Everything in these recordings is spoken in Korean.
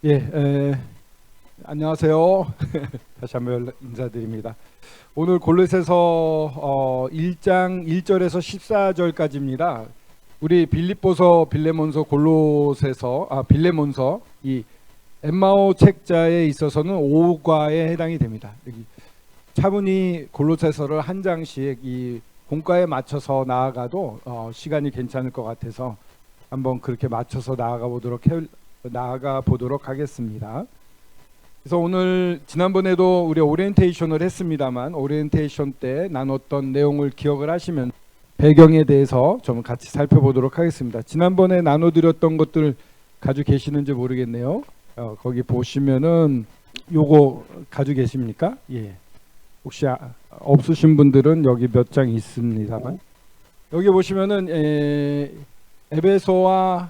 예, 안녕하세요. 다시 한번 인사드립니다. 오늘 골로새서 1장 1절에서 14절까지입니다. 우리 빌립보서, 빌레몬서, 골로새서, 빌레몬서 이 엠마오 책자에 있어서는 5과에 해당이 됩니다. 여기 차분히 골로새서를 한 장씩 이 본과에 맞춰서 나아가도 시간이 괜찮을 것 같아서 한번 그렇게 맞춰서 나아가 보도록 하겠습니다. 그래서 오늘 지난번에도 우리 오리엔테이션을 했습니다만 오리엔테이션 때 나눴던 내용을 기억을 하시면 배경에 대해서 좀 같이 살펴보도록 하겠습니다. 지난번에 나눠드렸던 것들 가지고 계시는지 모르겠네요. 거기 보시면은 요거 가지고 계십니까? 예. 혹시 없으신 분들은 여기 몇 장 있습니다만 여기 보시면은 에베소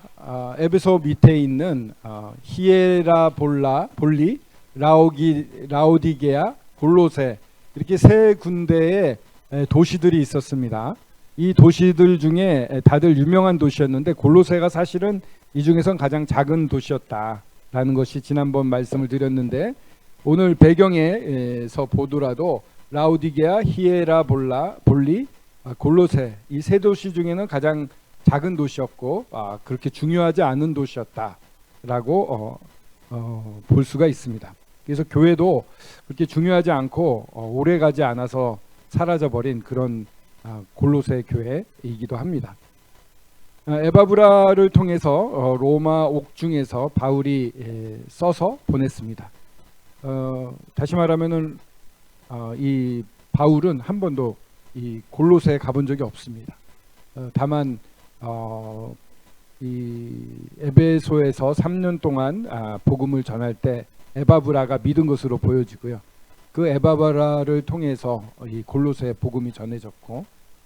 밑에 있는 볼리, 라오디게아, 골로새 이렇게 세 군데의 도시들이 있었습니다. 이 도시들 중에 다들 유명한 도시였는데 골로새가 사실은 이 중에선 가장 작은 도시였다라는 것이 지난번 말씀을 드렸는데 오늘 배경에서 보더라도 라오디게아, 볼리, 골로새 이 세 도시 중에는 가장 작은 도시였고 그렇게 중요하지 않은 도시였다라고 볼 수가 있습니다. 그래서 교회도 그렇게 중요하지 않고 오래가지 않아서 사라져버린 그런 골로새 교회이기도 합니다. 에바브라를 통해서 로마 옥중에서 바울이 써서 보냈습니다. 다시 말하면은 이 바울은 한 번도 이 골로새에 가본 적이 없습니다. 다만 이 에베소에서 3년 동안 복음을 전할 때 에바브라가 믿은 것으로 보여지고요. 그 에바브라를 통해서 이 골로새 복음이 전해졌고,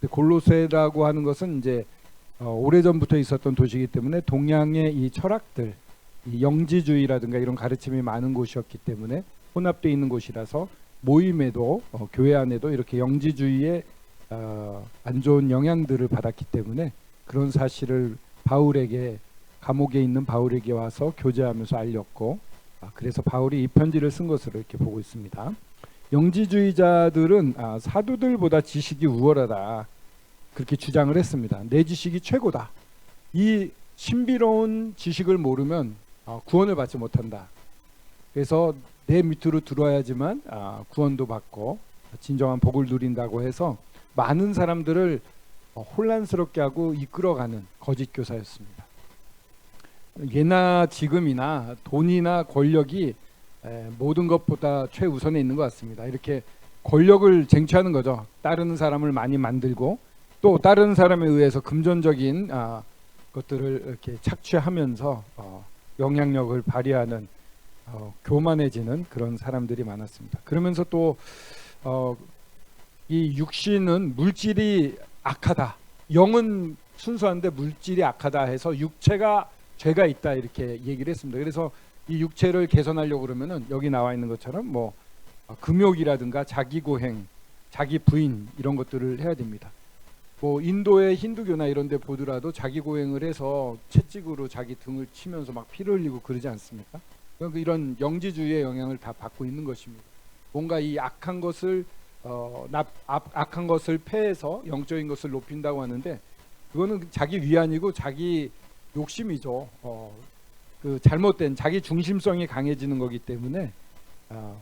골로새라고 하는 것은 이제 오래전부터 있었던 도시이기 때문에 동양의 이 철학들, 이 영지주의라든가 이런 가르침이 많은 곳이었기 때문에 혼합되어 있는 곳이라서 모임에도 교회 안에도 이렇게 영지주의의 안 좋은 영향들을 받았기 때문에 그런 사실을 감옥에 있는 바울에게 와서 교제하면서 알렸고, 그래서 바울이 이 편지를 쓴 것으로 이렇게 보고 있습니다. 영지주의자들은 사도들보다 지식이 우월하다 그렇게 주장을 했습니다. 내 지식이 최고다. 이 신비로운 지식을 모르면 구원을 받지 못한다. 그래서 내 밑으로 들어와야지만 구원도 받고 진정한 복을 누린다고 해서 많은 사람들을 혼란스럽게 하고 이끌어가는 거짓 교사였습니다. 예나 지금이나 돈이나 권력이 모든 것보다 최우선에 있는 것 같습니다. 이렇게 권력을 쟁취하는 거죠. 따르는 사람을 많이 만들고 또 따르는 사람에 의해서 금전적인 것들을 이렇게 착취하면서 영향력을 발휘하는 교만해지는 그런 사람들이 많았습니다. 그러면서 또 이 육신은 물질이 악하다. 영은 순수한데 물질이 악하다 해서 육체가 죄가 있다 이렇게 얘기를 했습니다. 그래서 이 육체를 개선하려고 그러면은 여기 나와 있는 것처럼 뭐 금욕이라든가 자기고행, 자기 부인 이런 것들을 해야 됩니다. 뭐 인도의 힌두교나 이런 데 보더라도 자기고행을 해서 채찍으로 자기 등을 치면서 막 피를 흘리고 그러지 않습니까? 그러니까 이런 영지주의의 영향을 다 받고 있는 것입니다. 뭔가 이 악한 것을 악한 것을 폐해서 영적인 것을 높인다고 하는데 그거는 자기 위안이고 자기 욕심이죠. 그 잘못된 자기 중심성이 강해지는 거기 때문에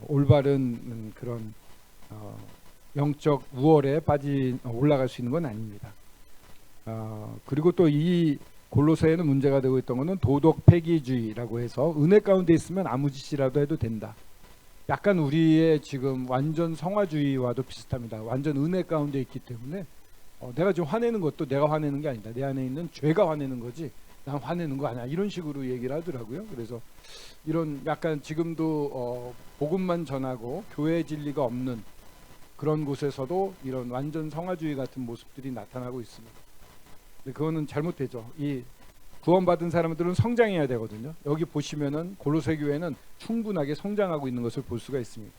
올바른 그런 영적 우월에 올라갈 수 있는 건 아닙니다. 그리고 또 이 골로새에는 문제가 되고 있던 것은 도덕 폐기주의라고 해서 은혜 가운데 있으면 아무 짓이라도 해도 된다. 약간 우리의 지금 완전 성화주의와도 비슷합니다. 완전 은혜 가운데 있기 때문에 내가 지금 화내는 것도 내가 화내는 게 아니다. 내 안에 있는 죄가 화내는 거지 난 화내는 거 아니야. 이런 식으로 얘기를 하더라고요. 그래서 이런 약간 지금도 복음만 전하고 교회 진리가 없는 그런 곳에서도 이런 완전 성화주의 같은 모습들이 나타나고 있습니다. 근데 그거는 잘못되죠. 이 구원받은 사람들은 성장해야 되거든요. 여기 보시면은 골로새 교회는 충분하게 성장하고 있는 것을 볼 수가 있습니다.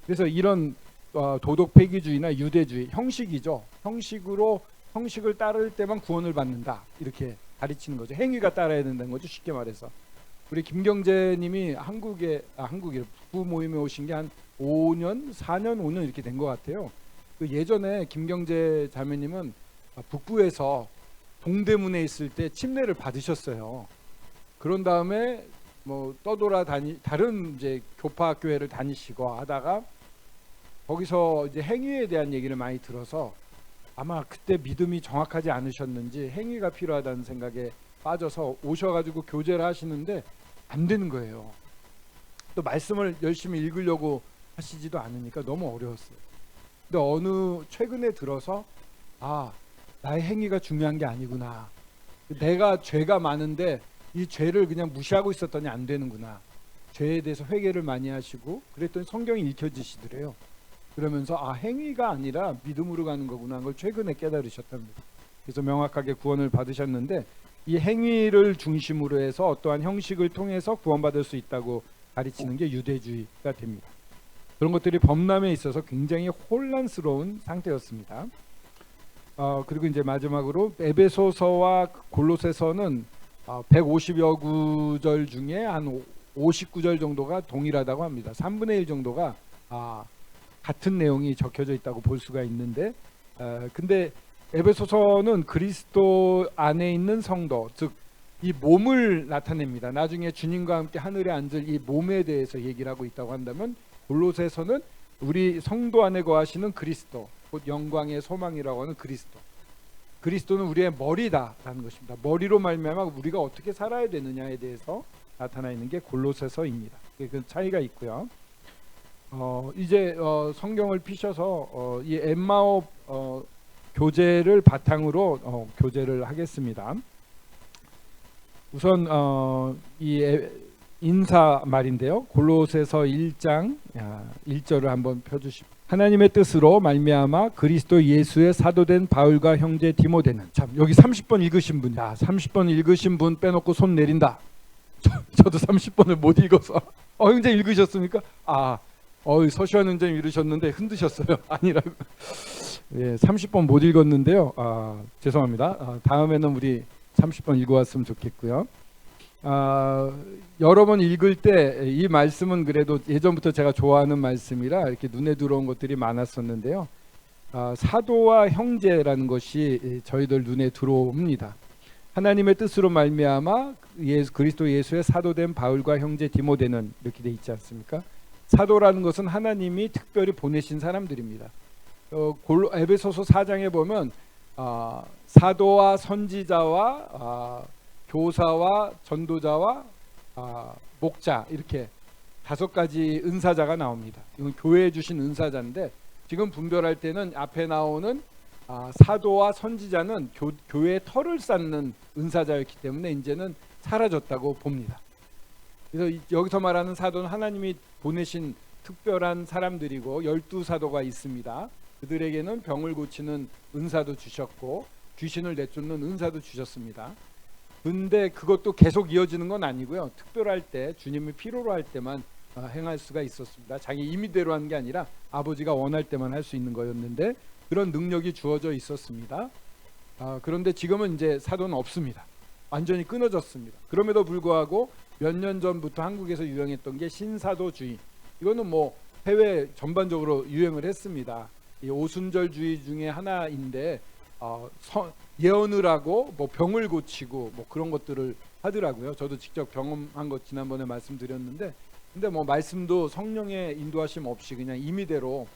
그래서 이런 도덕 폐기주의나 유대주의 형식이죠. 형식을 따를 때만 구원을 받는다 이렇게 가르치는 거죠. 행위가 따라야 된다는 거죠. 쉽게 말해서 우리 김경재님이 한국에 북부 모임에 오신 게 한 5년, 4년, 5년 이렇게 된 것 같아요. 그 예전에 김경재 자매님은 북부에서 동대문에 있을 때 침례를 받으셨어요. 그런 다음에 뭐 다른 이제 교파 교회를 다니시고 하다가 거기서 이제 행위에 대한 얘기를 많이 들어서 아마 그때 믿음이 정확하지 않으셨는지 행위가 필요하다는 생각에 빠져서 오셔가지고 교제를 하시는데 안 되는 거예요. 또 말씀을 열심히 읽으려고 하시지도 않으니까 너무 어려웠어요. 근데 최근에 들어서 나의 행위가 중요한 게 아니구나. 내가 죄가 많은데 이 죄를 그냥 무시하고 있었더니 안 되는구나. 죄에 대해서 회개를 많이 하시고 그랬더니 성경이 읽혀지시더래요. 그러면서 행위가 아니라 믿음으로 가는 거구나 걸 최근에 깨달으셨답니다. 그래서 명확하게 구원을 받으셨는데 이 행위를 중심으로 해서 어떠한 형식을 통해서 구원받을 수 있다고 가르치는 게 유대주의가 됩니다. 그런 것들이 범람에 있어서 굉장히 혼란스러운 상태였습니다. 그리고 이제 마지막으로 에베소서와 골로새서는 150여 구절 중에 한 50구절 정도가 동일하다고 합니다. 3분의 1 정도가 같은 내용이 적혀져 있다고 볼 수가 있는데 근데 에베소서는 그리스도 안에 있는 성도, 즉 이 몸을 나타냅니다. 나중에 주님과 함께 하늘에 앉을 이 몸에 대해서 얘기를 하고 있다고 한다면 골로새서는 우리 성도 안에 거하시는 그리스도, 곧 영광의 소망이라고 하는 그리스도는 우리의 머리다라는 것입니다. 머리로 말미암아 우리가 어떻게 살아야 되느냐에 대해서 나타나 있는 게 골로새서입니다. 그 차이가 있고요. 이제 성경을 피셔서 이 엠마오 교제를 바탕으로 교제를 하겠습니다. 우선 이 인사 말인데요. 골로새서 1장 1절을 한번 펴주십시오. 하나님의 뜻으로 말미암아 그리스도 예수의 사도된 바울과 형제 디모데는. 참, 여기 30번 읽으신 분, 30번 읽으신 분 빼놓고 손 내린다. 저도 30번을 못 읽어서. 형제 읽으셨습니까? 서시환 형제님 읽으셨는데 흔드셨어요. 아니라고. 예, 30번 못 읽었는데요. 죄송합니다. 다음에는 우리 30번 읽어왔으면 좋겠고요. 여러 번 읽을 때 이 말씀은 그래도 예전부터 제가 좋아하는 말씀이라 이렇게 눈에 들어온 것들이 많았었는데요. 사도와 형제라는 것이 저희들 눈에 들어옵니다. 하나님의 뜻으로 말미암아 그리스도 예수의 사도된 바울과 형제 디모데는 이렇게 돼 있지 않습니까? 사도라는 것은 하나님이 특별히 보내신 사람들입니다. 에베소서 4장에 보면 사도와 선지자와 교사와 전도자와 목자, 이렇게 5가지 은사자가 나옵니다. 이건 교회에 주신 은사자인데 지금 분별할 때는 앞에 나오는 사도와 선지자는 교회의 털을 쌓는 은사자였기 때문에 이제는 사라졌다고 봅니다. 그래서 여기서 말하는 사도는 하나님이 보내신 특별한 사람들이고 12사도가 있습니다. 그들에게는 병을 고치는 은사도 주셨고 귀신을 내쫓는 은사도 주셨습니다. 근데 그것도 계속 이어지는 건 아니고요. 특별할 때, 주님이 필요로 할 때만 행할 수가 있었습니다. 자기 임의대로 하는 게 아니라 아버지가 원할 때만 할 수 있는 거였는데 그런 능력이 주어져 있었습니다. 그런데 지금은 이제 사도는 없습니다. 완전히 끊어졌습니다. 그럼에도 불구하고 몇 년 전부터 한국에서 유행했던 게 신사도주의. 이거는 뭐 해외 전반적으로 유행을 했습니다. 이 오순절주의 중에 하나인데 예언을 하고 뭐 병을 고치고 뭐 그런 것들을 하더라고요. 저도 직접 경험한 것 지난번에 말씀드렸는데, 근데 뭐 말씀도 성령의 인도하심 없이 그냥 임의대로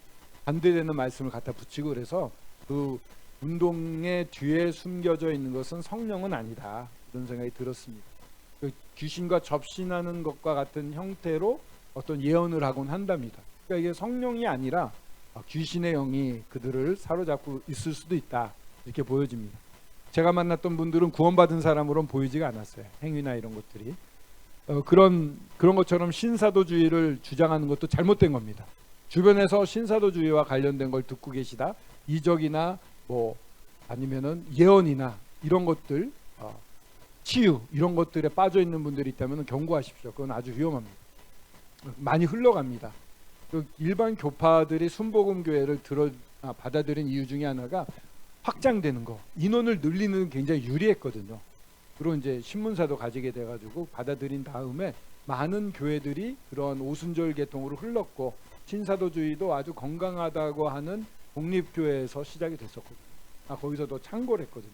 반대되는 말씀을 갖다 붙이고 그래서 그 운동의 뒤에 숨겨져 있는 것은 성령은 아니다, 그런 생각이 들었습니다. 그 귀신과 접신하는 것과 같은 형태로 어떤 예언을 하곤 한답니다. 그러니까 이게 성령이 아니라 귀신의 영이 그들을 사로잡고 있을 수도 있다, 이렇게 보여집니다. 제가 만났던 분들은 구원받은 사람으로는 보이지가 않았어요. 행위나 이런 것들이. 그런 것처럼 신사도주의를 주장하는 것도 잘못된 겁니다. 주변에서 신사도주의와 관련된 걸 듣고 계시다, 이적이나 뭐 아니면은 예언이나 이런 것들, 치유 이런 것들에 빠져 있는 분들이 있다면 경고하십시오. 그건 아주 위험합니다. 많이 흘러갑니다. 일반 교파들이 순복음 교회를 받아들인 이유 중에 하나가 확장되는 거, 인원을 늘리는 굉장히 유리했거든요. 그런 이제 신문사도 가지게 돼가지고 받아들인 다음에 많은 교회들이 그런 오순절 계통으로 흘렀고 신사도주의도 아주 건강하다고 하는 독립교회에서 시작이 됐었거든요. 거기서도 창궐을 했거든요.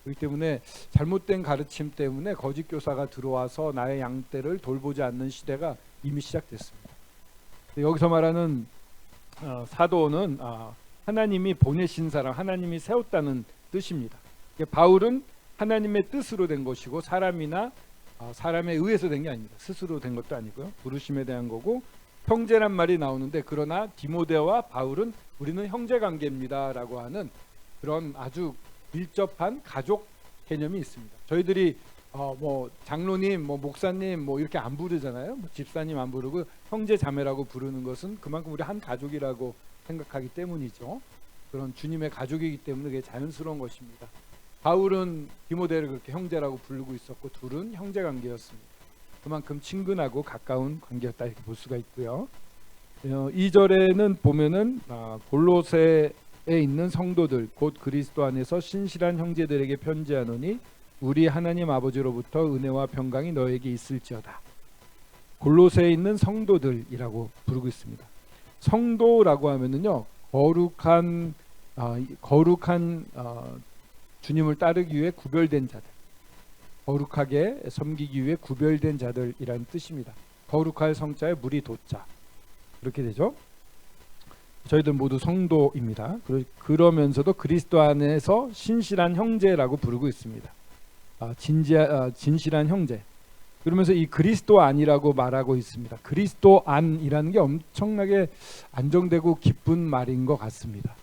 그렇기 때문에 잘못된 가르침 때문에 거짓 교사가 들어와서 나의 양떼를 돌보지 않는 시대가 이미 시작됐습니다. 여기서 말하는 사도는 하나님이 보내신 사람, 하나님이 세웠다는 뜻입니다. 바울은 하나님의 뜻으로 된 것이고 사람이나 사람에 의해서 된 게 아닙니다. 스스로 된 것도 아니고요. 부르심에 대한 거고 형제란 말이 나오는데 그러나 디모데와 바울은 우리는 형제 관계입니다 라고 하는 그런 아주 밀접한 가족 개념이 있습니다. 저희들이 뭐 장로님, 뭐 목사님 뭐 이렇게 안 부르잖아요. 뭐 집사님 안 부르고 형제 자매라고 부르는 것은 그만큼 우리 한 가족이라고 생각하기 때문이죠. 그런 주님의 가족이기 때문에 그게 자연스러운 것입니다. 바울은 디모데를 그렇게 형제라고 부르고 있었고 둘은 형제 관계였습니다. 그만큼 친근하고 가까운 관계였다 이렇게 볼 수가 있고요. 2절에는 보면은 골로새에 있는 성도들 곧 그리스도 안에서 신실한 형제들에게 편지하노니 우리 하나님 아버지로부터 은혜와 평강이 너에게 있을지어다. 골로새에 있는 성도들이라고 부르고 있습니다. 성도라고 하면은요 거룩한 주님을 따르기 위해 구별된 자들, 거룩하게 섬기기 위해 구별된 자들이라는 뜻입니다. 거룩할 성자에 물이 도자 그렇게 되죠. 저희들 모두 성도입니다. 그러면서도 그리스도 안에서 신실한 형제라고 부르고 있습니다. 진실한 형제. 그러면서 이 그리스도 안이라고 말하고 있습니다. 그리스도 안이라는 게 엄청나게 안정되고 기쁜 말인 것 같습니다.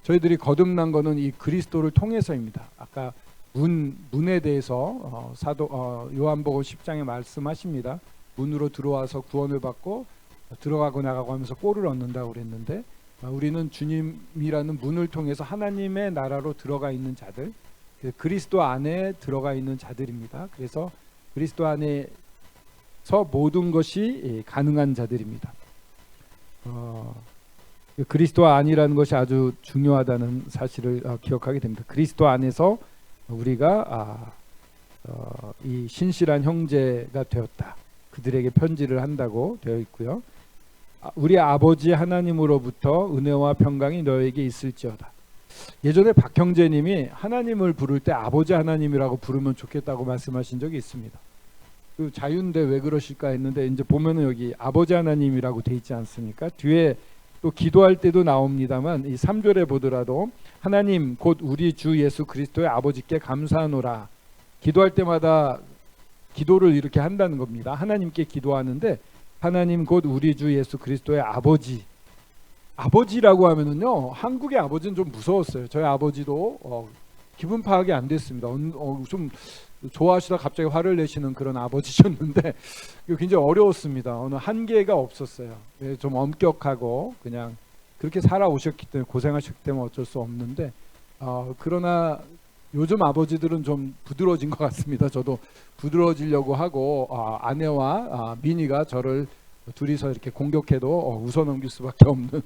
저희들이 거듭난 거는 이 그리스도를 통해서입니다. 아까 문에 대해서 사도 요한복음 10장에 말씀하십니다. 문으로 들어와서 구원을 받고 들어가고 나가고 하면서 꼴을 얻는다고 그랬는데 우리는 주님이라는 문을 통해서 하나님의 나라로 들어가 있는 자들, 그리스도 안에 들어가 있는 자들입니다. 그래서 그리스도 안에서 모든 것이 가능한 자들입니다. 그리스도 안이라는 것이 아주 중요하다는 사실을 기억하게 됩니다. 그리스도 안에서 우리가 이 신실한 형제가 되었다. 그들에게 편지를 한다고 되어 있고요. 우리 아버지 하나님으로부터 은혜와 평강이 너에게 있을지어다. 예전에 박형제님이 하나님을 부를 때 아버지 하나님이라고 부르면 좋겠다고 말씀하신 적이 있습니다. 그 자유인데 왜 그러실까 했는데 이제 보면은 여기 아버지 하나님이라고 돼 있지 않습니까? 뒤에 또 기도할 때도 나옵니다만 이 3절에 보더라도 하나님 곧 우리 주 예수 그리스도의 아버지께 감사하노라. 기도할 때마다 기도를 이렇게 한다는 겁니다. 하나님께 기도하는데 하나님 곧 우리 주 예수 그리스도의 아버지. 아버지라고 하면은요 한국의 아버지는 좀 무서웠어요. 저희 아버지도 기분 파악이 안 됐습니다. 좀 좋아하시다 갑자기 화를 내시는 그런 아버지셨는데 굉장히 어려웠습니다. 어느 한계가 없었어요. 좀 엄격하고 그냥 그렇게 살아오셨기 때문에 고생하셨기 때문에 어쩔 수 없는데 그러나 요즘 아버지들은 좀 부드러워진 것 같습니다. 저도 부드러워지려고 하고 아내와 미니가 저를 둘이서 이렇게 공격해도 웃어넘길 수밖에 없는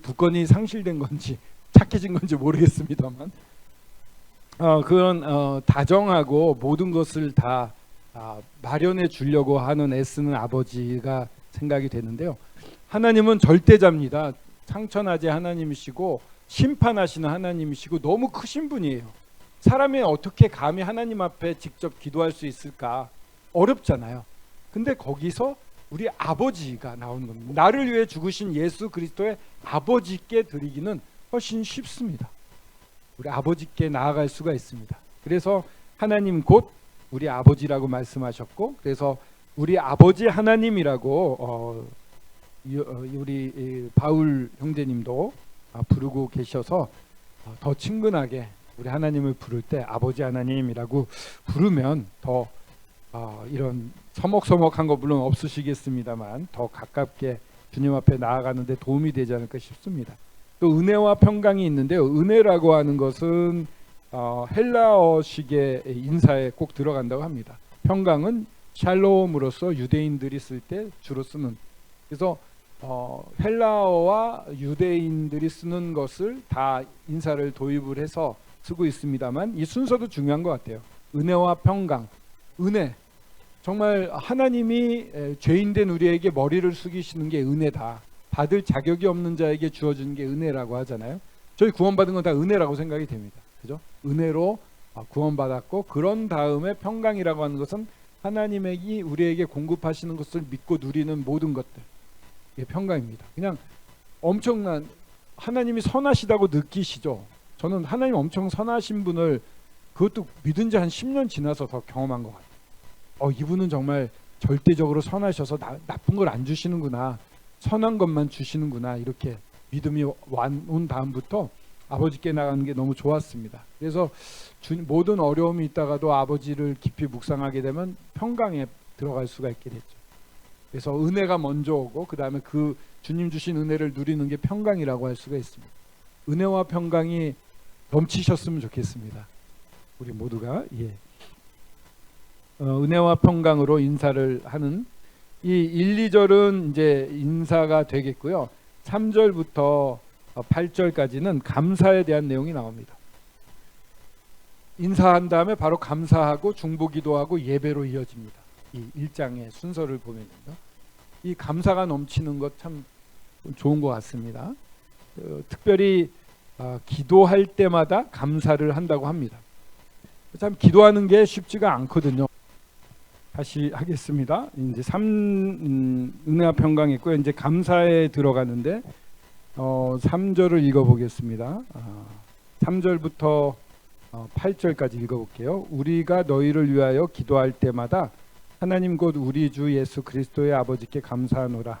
부권이 상실된 건지 착해진 건지 모르겠습니다만 그런 다정하고 모든 것을 다 마련해 주려고 하는 애쓰는 아버지가 생각이 되는데요. 하나님은 절대자입니다. 창천하제 하나님이시고 심판하시는 하나님이시고 너무 크신 분이에요. 사람이 어떻게 감히 하나님 앞에 직접 기도할 수 있을까? 어렵잖아요. 근데 거기서 우리 아버지가 나오는 겁니다. 나를 위해 죽으신 예수 그리스도의 아버지께 드리기는 훨씬 쉽습니다. 우리 아버지께 나아갈 수가 있습니다. 그래서 하나님 곧 우리 아버지라고 말씀하셨고 그래서 우리 아버지 하나님이라고 우리 바울 형제님도 부르고 계셔서 더 친근하게 우리 하나님을 부를 때 아버지 하나님이라고 부르면 더 이런 서먹서먹한 거 물론 없으시겠습니다만 더 가깝게 주님 앞에 나아가는데 도움이 되지 않을까 싶습니다. 또 은혜와 평강이 있는데요. 은혜라고 하는 것은 헬라어식의 인사에 꼭 들어간다고 합니다. 평강은 샬롬으로서 유대인들이 쓸 때 주로 쓰는 그래서 헬라어와 유대인들이 쓰는 것을 다 인사를 도입을 해서 쓰고 있습니다만 이 순서도 중요한 것 같아요. 은혜와 평강. 은혜. 정말 하나님이 죄인된 우리에게 머리를 숙이시는 게 은혜다. 받을 자격이 없는 자에게 주어지는 게 은혜라고 하잖아요. 저희 구원받은 건 다 은혜라고 생각이 됩니다. 그죠? 은혜로 구원받았고, 그런 다음에 평강이라고 하는 것은 하나님이 우리에게 공급하시는 것을 믿고 누리는 모든 것들. 이게 평강입니다. 그냥 엄청난, 하나님이 선하시다고 느끼시죠. 저는 하나님 엄청 선하신 분을 그것도 믿은 지 한 10년 지나서 더 경험한 것 같아요. 이분은 정말 절대적으로 선하셔서 나쁜 걸 안 주시는구나, 선한 것만 주시는구나, 이렇게 믿음이 온 다음부터 아버지께 나가는 게 너무 좋았습니다. 그래서 모든 어려움이 있다가도 아버지를 깊이 묵상하게 되면 평강에 들어갈 수가 있게 됐죠. 그래서 은혜가 먼저 오고, 그 다음에 그 주님 주신 은혜를 누리는 게 평강이라고 할 수가 있습니다. 은혜와 평강이 넘치셨으면 좋겠습니다. 우리 모두가. 은혜와 평강으로 인사를 하는 이 1, 2절은 이제 인사가 되겠고요. 3절부터 8절까지는 감사에 대한 내용이 나옵니다. 인사한 다음에 바로 감사하고 중보기도하고 예배로 이어집니다. 이 1장의 순서를 보면요, 이 감사가 넘치는 것 참 좋은 것 같습니다. 특별히 기도할 때마다 감사를 한다고 합니다. 참 기도하는 게 쉽지가 않거든요. 다시 하겠습니다. 이제 은혜와 평강이 있고요. 이제 감사에 들어가는데 3절을 읽어보겠습니다. 3절부터 8절까지 읽어볼게요. 우리가 너희를 위하여 기도할 때마다 하나님 곧 우리 주 예수 그리스도의 아버지께 감사하노라.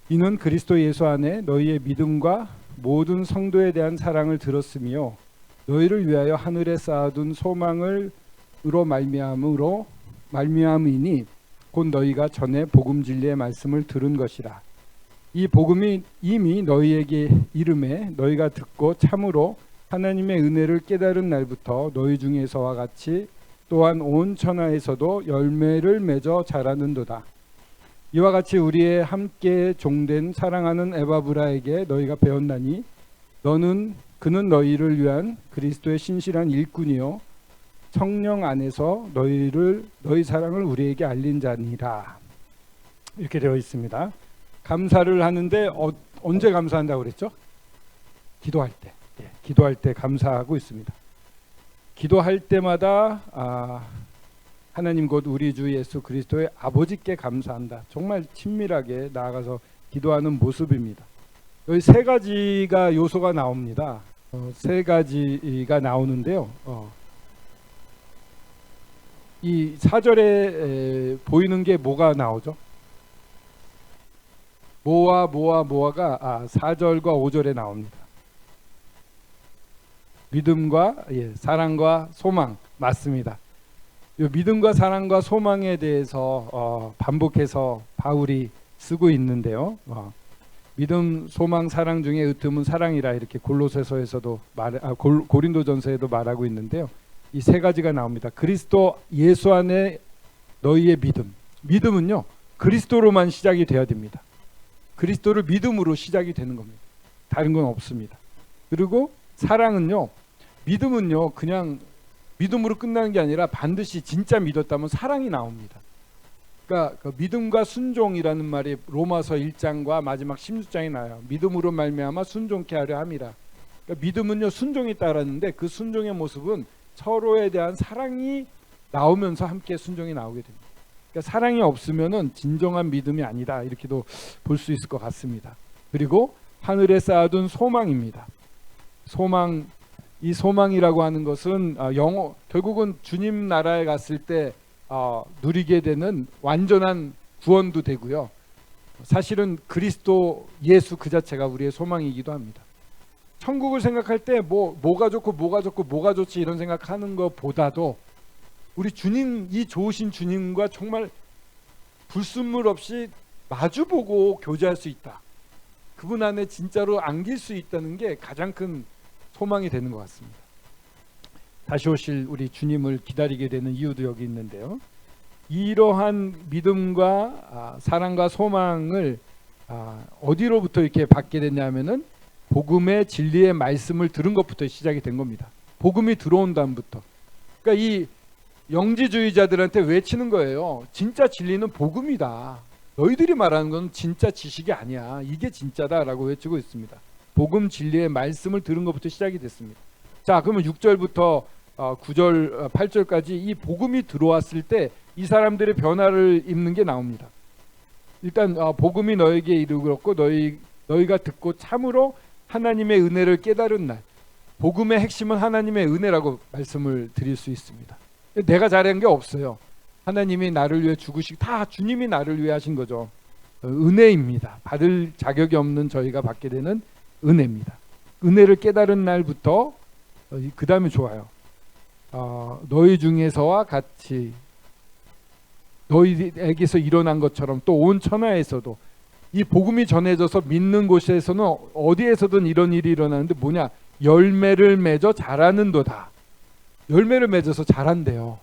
이는 그리스도 예수 안에 너희의 믿음과 모든 성도에 대한 사랑을 들었으며 너희를 위하여 하늘에 쌓아둔 소망을 으로 말미암이니 곧 너희가 전에 복음 진리의 말씀을 들은 것이라. 이 복음이 이미 너희에게 이름에 너희가 듣고 참으로 하나님의 은혜를 깨달은 날부터 너희 중에서와 같이 또한 온 천하에서도 열매를 맺어 자라는도다. 이와 같이 우리의 함께 종된 사랑하는 에바브라에게 너희가 배웠나니 그는 너희를 위한 그리스도의 신실한 일꾼이요 성령 안에서 너희 사랑을 우리에게 알린 자니라. 이렇게 되어 있습니다. 감사를 하는데 언제 감사한다고 그랬죠? 기도할 때. 기도할 때 감사하고 있습니다. 기도할 때마다 하나님 곧 우리 주 예수 그리스도의 아버지께 감사한다. 정말 친밀하게 나아가서 기도하는 모습입니다. 여기 세 가지가 요소가 나옵니다. 세 가지가 나오는데요. 이 4절에 보이는 게 뭐가 나오죠? 모아가 4절과 5절에 나옵니다. 믿음과 사랑과 소망 맞습니다. 이 믿음과 사랑과 소망에 대해서 반복해서 바울이 쓰고 있는데요. 믿음, 소망, 사랑 중에 으뜸은 사랑이라 이렇게 골로새서에서도 고린도전서에도 말하고 있는데요. 이 세 가지가 나옵니다. 그리스도 예수 안에 너희의 믿음은요 그리스도로만 시작이 되어야 됩니다. 그리스도를 믿음으로 시작이 되는 겁니다. 다른 건 없습니다. 그리고 사랑은요, 믿음은요 그냥 믿음으로 끝나는 게 아니라 반드시 진짜 믿었다면 사랑이 나옵니다. 그러니까 그 믿음과 순종이라는 말이 로마서 1장과 마지막 16장에 나와요. 믿음으로 말미암아 순종케 하려 함이라. 그러니까 믿음은요 순종이 따랐는데 그 순종의 모습은 서로에 대한 사랑이 나오면서 함께 순종이 나오게 됩니다. 그러니까 사랑이 없으면은 진정한 믿음이 아니다, 이렇게도 볼 수 있을 것 같습니다. 그리고 하늘에 쌓아둔 소망입니다. 이 소망이라고 하는 것은 결국은 주님 나라에 갔을 때 누리게 되는 완전한 구원도 되고요. 사실은 그리스도 예수 그 자체가 우리의 소망이기도 합니다. 천국을 생각할 때 뭐가 좋지 이런 생각하는 것보다도 우리 주님, 이 좋으신 주님과 정말 불순물 없이 마주보고 교제할 수 있다. 그분 안에 진짜로 안길 수 있다는 게 가장 큰 소망이 되는 것 같습니다. 다시 오실 우리 주님을 기다리게 되는 이유도 여기 있는데요. 이러한 믿음과 사랑과 소망을 어디로부터 이렇게 받게 됐냐면은 복음의 진리의 말씀을 들은 것부터 시작이 된 겁니다. 복음이 들어온 다음부터. 그러니까 이 영지주의자들한테 외치는 거예요. 진짜 진리는 복음이다. 너희들이 말하는 건 진짜 지식이 아니야. 이게 진짜다라고 외치고 있습니다. 복음 진리의 말씀을 들은 것부터 시작이 됐습니다. 자, 그러면 6절부터 9절, 8절까지 이 복음이 들어왔을 때 이 사람들의 변화를 입는 게 나옵니다. 일단 복음이 너에게 이르렀고 너희가 듣고 참으로 하나님의 은혜를 깨달은 날. 복음의 핵심은 하나님의 은혜라고 말씀을 드릴 수 있습니다. 내가 잘한 게 없어요. 하나님이 나를 위해 죽으시고 다 주님이 나를 위해 하신 거죠. 은혜입니다. 받을 자격이 없는 저희가 받게 되는 은혜입니다. 은혜를 깨달은 날부터 그 다음에 좋아요. 너희 중에서와 같이 너희에게서 일어난 것처럼 또 온 천하에서도 이 복음이 전해져서 믿는 곳에서는 어디에서든 이런 일이 일어나는데 뭐냐? 열매를 맺어 자라는도다. 열매를 맺어서 자란대요.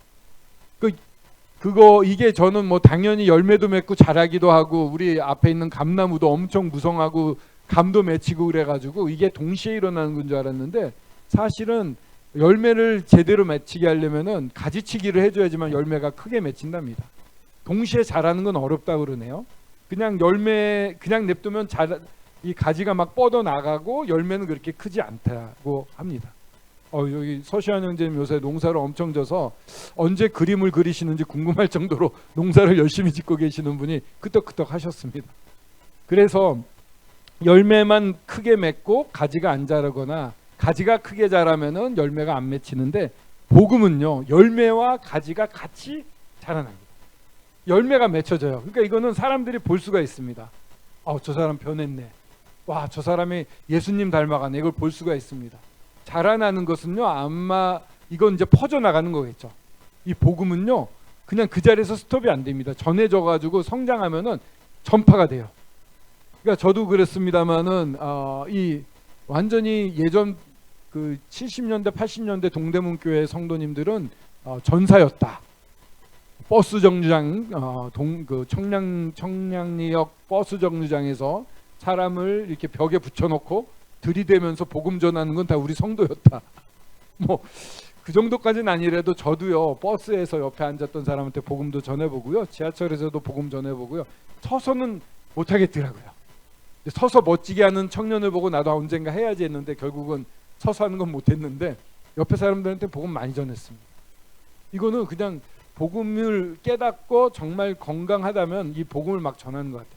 이게 저는 뭐 당연히 열매도 맺고 자라기도 하고 우리 앞에 있는 감나무도 엄청 무성하고 감도 맺히고 그래가지고 이게 동시에 일어나는 건 줄 알았는데 사실은 열매를 제대로 맺히게 하려면은 가지치기를 해줘야지만 열매가 크게 맺힌답니다. 동시에 자라는 건 어렵다고 그러네요. 그냥 그냥 냅두면 이 가지가 막 뻗어 나가고 열매는 그렇게 크지 않다고 합니다. 여기 서시환 형제님 요새 농사를 엄청 져서 언제 그림을 그리시는지 궁금할 정도로 농사를 열심히 짓고 계시는 분이 끄떡끄떡 하셨습니다. 그래서 열매만 크게 맺고 가지가 안 자라거나 가지가 크게 자라면은 열매가 안 맺히는데 복음은요 열매와 가지가 같이 자라납니다. 열매가 맺혀져요. 그러니까 이거는 사람들이 볼 수가 있습니다. 저 사람 변했네. 와, 저 사람이 예수님 닮아가네. 이걸 볼 수가 있습니다. 자라나는 것은요 아마 이건 이제 퍼져나가는 거겠죠. 이 복음은요 그냥 그 자리에서 스톱이 안 됩니다. 전해져 가지고 성장하면은 전파가 돼요. 그러니까 저도 그랬습니다마는 이 완전히 예전 그 70년대 80년대 동대문 교회 성도님들은 전사였다. 버스 정류장 청량리역 버스 정류장에서 사람을 이렇게 벽에 붙여놓고 들이대면서 복음 전하는 건 다 우리 성도였다. 뭐 그 정도까지는 아니라도 저도요 버스에서 옆에 앉았던 사람한테 복음도 전해보고요, 지하철에서도 복음 전해보고요. 서서는 못하겠더라고요. 서서 멋지게 하는 청년을 보고 나도 언젠가 해야지 했는데 결국은 서서 하는 건 못했는데 옆에 사람들한테 복음 많이 전했습니다. 이거는 그냥 복음을 깨닫고 정말 건강하다면 이 복음을 막 전하는 것 같아요.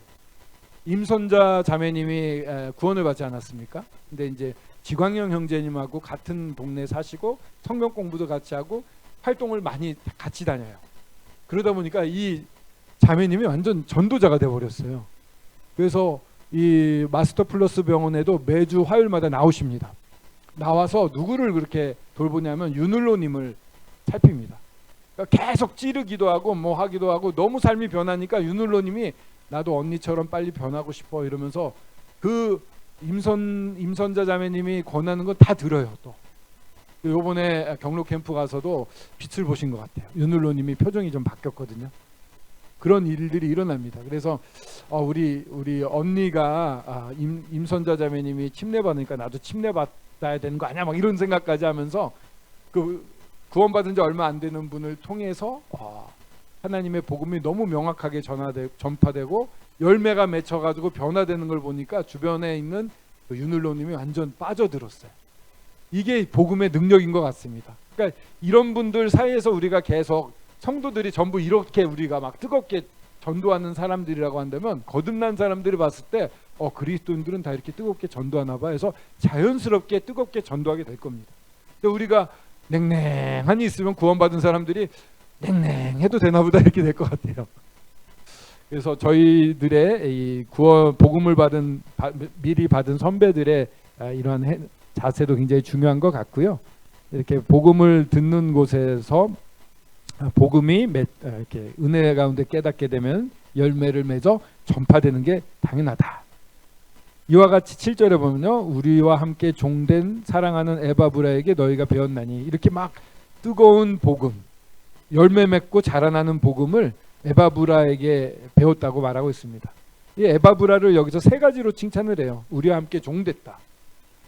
임선자 자매님이 구원을 받지 않았습니까? 근데 이제 지광영 형제님하고 같은 동네 사시고 성경 공부도 같이 하고 활동을 많이 같이 다녀요. 그러다 보니까 이 자매님이 완전 전도자가 돼버렸어요. 그래서 이 마스터 플러스 병원에도 매주 화요일마다 나오십니다. 나와서 누구를 그렇게 돌보냐면 윤을로님을 살핍니다. 그러니까 계속 찌르기도 하고 뭐 하기도 하고 너무 삶이 변하니까 윤을로님이 나도 언니처럼 빨리 변하고 싶어 이러면서 그 임선자 자매님이 권하는 건 다 들어요. 또 요번에 경로 캠프 가서도 빛을 보신 것 같아요. 윤을로님이 표정이 좀 바뀌었거든요. 그런 일들이 일어납니다. 그래서 우리 언니가 임선자 자매님이 침례 받으니까 나도 침례 받아야 되는 거 아니야? 막 이런 생각까지 하면서 그 구원받은 지 얼마 안 되는 분을 통해서 하나님의 복음이 너무 명확하게 전파되고 열매가 맺혀가지고 변화되는 걸 보니까 주변에 있는 그 윤을로님이 완전 빠져들었어요. 이게 복음의 능력인 것 같습니다. 그러니까 이런 분들 사이에서 우리가 계속 성도들이 전부 이렇게 우리가 막 뜨겁게 전도하는 사람들이라고 한다면 거듭난 사람들이 봤을 때 그리스도인들은 다 이렇게 뜨겁게 전도하나 봐 해서 자연스럽게 뜨겁게 전도하게 될 겁니다. 근데 우리가 냉랭하니 있으면 구원받은 사람들이 냉랭해도 되나 보다 이렇게 될 것 같아요. 그래서 저희들의 이 구원 복음을 미리 받은 선배들의 이러한 자세도 굉장히 중요한 것 같고요. 이렇게 복음을 듣는 곳에서 복음이 이렇게 은혜 가운데 깨닫게 되면 열매를 맺어 전파되는 게 당연하다. 이와 같이 7절에 보면요, 우리와 함께 종된 사랑하는 에바브라에게 너희가 배웠나니, 이렇게 막 뜨거운 복음, 열매 맺고 자라나는 복음을 에바브라에게 배웠다고 말하고 있습니다. 이 에바브라를 여기서 세 가지로 칭찬을 해요. 우리와 함께 종됐다.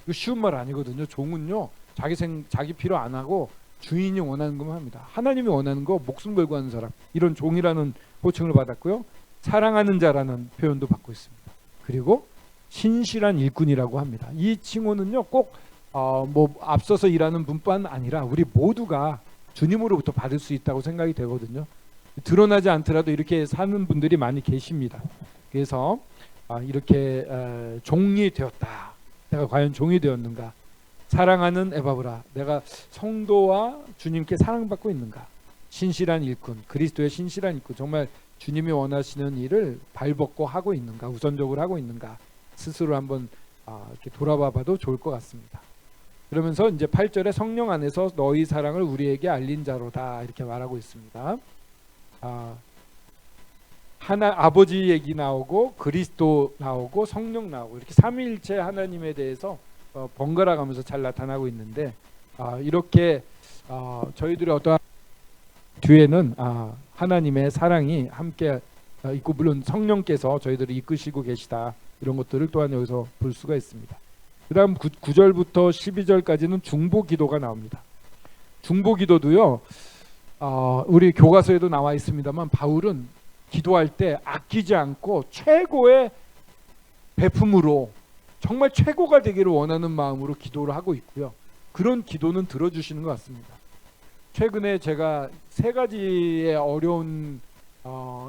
이거 쉬운 말 아니거든요. 종은요 자기 필요 안 하고 주인이 원하는 것만 합니다. 하나님이 원하는 거 목숨 걸고 하는 사람, 이런 종이라는 호칭을 받았고요. 사랑하는 자라는 표현도 받고 있습니다. 그리고 신실한 일꾼이라고 합니다. 이 칭호는요, 꼭 뭐 앞서서 일하는 분뿐 아니라 우리 모두가 주님으로부터 받을 수 있다고 생각이 되거든요. 드러나지 않더라도 이렇게 사는 분들이 많이 계십니다. 그래서 이렇게 종이 되었다. 내가 과연 종이 되었는가? 사랑하는 에바브라, 내가 성도와 주님께 사랑받고 있는가? 신실한 일꾼, 그리스도의 신실한 일꾼, 정말 주님이 원하시는 일을 발벗고 하고 있는가? 우선적으로 하고 있는가? 스스로 한번 이렇게 돌아봐봐도 좋을 것 같습니다. 그러면서 이제 8절에 성령 안에서 너희 사랑을 우리에게 알린 자로다, 이렇게 말하고 있습니다. 아버지 얘기 나오고 그리스도 나오고 성령 나오고, 이렇게 삼위일체 하나님에 대해서 번갈아 가면서 잘 나타나고 있는데, 이렇게 저희들의 어떠한 뒤에는 하나님의 사랑이 함께 있고, 물론 성령께서 저희들을 이끄시고 계시다, 이런 것들을 또한 여기서 볼 수가 있습니다. 그 다음 9절부터 12절까지는 중보기도가 나옵니다. 중보기도도요, 우리 교과서에도 나와 있습니다만, 바울은 기도할 때 아끼지 않고 최고의 베품으로 정말 최고가 되기를 원하는 마음으로 기도를 하고 있고요. 그런 기도는 들어주시는 것 같습니다. 최근에 제가 3가지의 어려운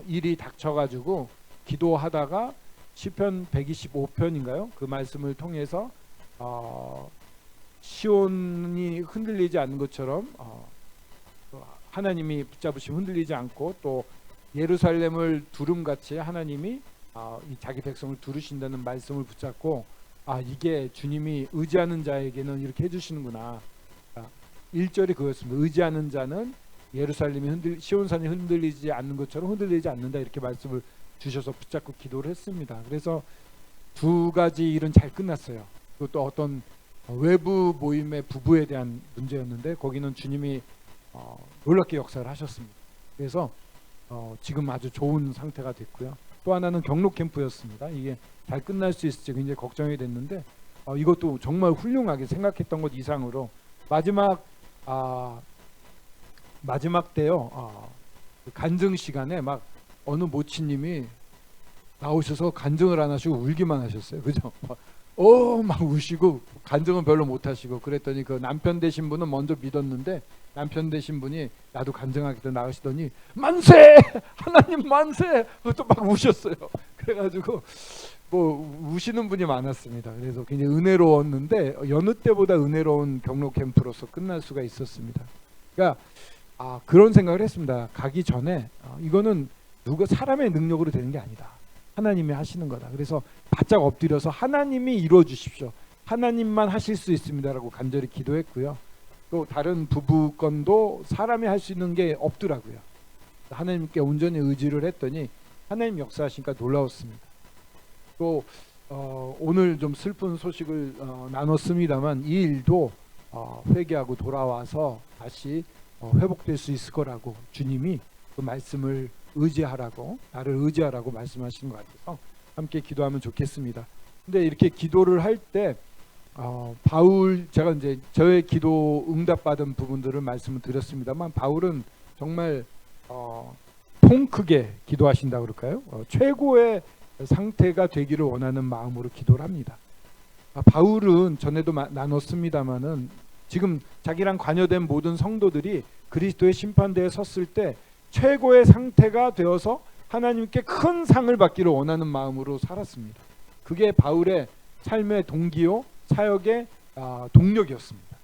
일이 닥쳐가지고 기도하다가 시편 125편인가요? 그 말씀을 통해서 시온이 흔들리지 않는 것처럼 하나님이 붙잡으시면 흔들리지 않고, 또 예루살렘을 두름같이 하나님이 이 자기 백성을 두르신다는 말씀을 붙잡고, 이게 주님이 의지하는 자에게는 이렇게 해주시는구나. 1절이 그거였습니다. 의지하는 자는 예루살렘이 시온산이 흔들리지 않는 것처럼 흔들리지 않는다, 이렇게 말씀을 주셔서 붙잡고 기도를 했습니다. 그래서 2가지 일은 잘 끝났어요. 또 어떤 외부 모임의 부부에 대한 문제였는데, 거기는 주님이 놀랍게 역사를 하셨습니다. 그래서 지금 아주 좋은 상태가 됐고요. 또 하나는 경로 캠프였습니다. 이게 잘 끝날 수 있을지 굉장히 걱정이 됐는데, 이것도 정말 훌륭하게 생각했던 것 이상으로 마지막 때요, 간증 시간에 막 어느 모치님이 나오셔서 간증을 안 하시고 울기만 하셨어요. 그죠? 막 우시고 간증은 별로 못 하시고, 그랬더니 그 남편 되신 분은 먼저 믿었는데, 남편 되신 분이 나도 간증하겠다 나가시더니 만세! 하나님 만세! 또 막 우셨어요. 그래가지고 뭐 우시는 분이 많았습니다. 그래서 굉장히 은혜로웠는데, 여느 때보다 은혜로운 경로 캠프로서 끝날 수가 있었습니다. 그러니까 그런 생각을 했습니다. 가기 전에 이거는 누가 사람의 능력으로 되는 게 아니다. 하나님이 하시는 거다. 그래서 바짝 엎드려서 하나님이 이루어 주십시오, 하나님만 하실 수 있습니다라고 간절히 기도했고요. 또 다른 부부 건도 사람이 할 수 있는 게 없더라고요. 하나님께 온전히 의지를 했더니 하나님 역사하시니까 놀라웠습니다. 또 오늘 좀 슬픈 소식을 나눴습니다만, 이 일도 회개하고 돌아와서 다시 회복될 수 있을 거라고 주님이 그 말씀을 의지하라고, 나를 의지하라고 말씀하시는 것 같아서 함께 기도하면 좋겠습니다. 근데 이렇게 기도를 할 때 바울, 제가 이제 저의 기도 응답받은 부분들을 말씀을 드렸습니다만, 바울은 정말 통 크게 기도하신다고 그럴까요? 최고의 상태가 되기를 원하는 마음으로 기도를 합니다. 바울은 전에도 나눴습니다마는, 지금 자기랑 관여된 모든 성도들이 그리스도의 심판대에 섰을 때 최고의 상태가 되어서 하나님께 큰 상을 받기를 원하는 마음으로 살았습니다. 그게 바울의 삶의 동기요, 사역의 동력이었습니다.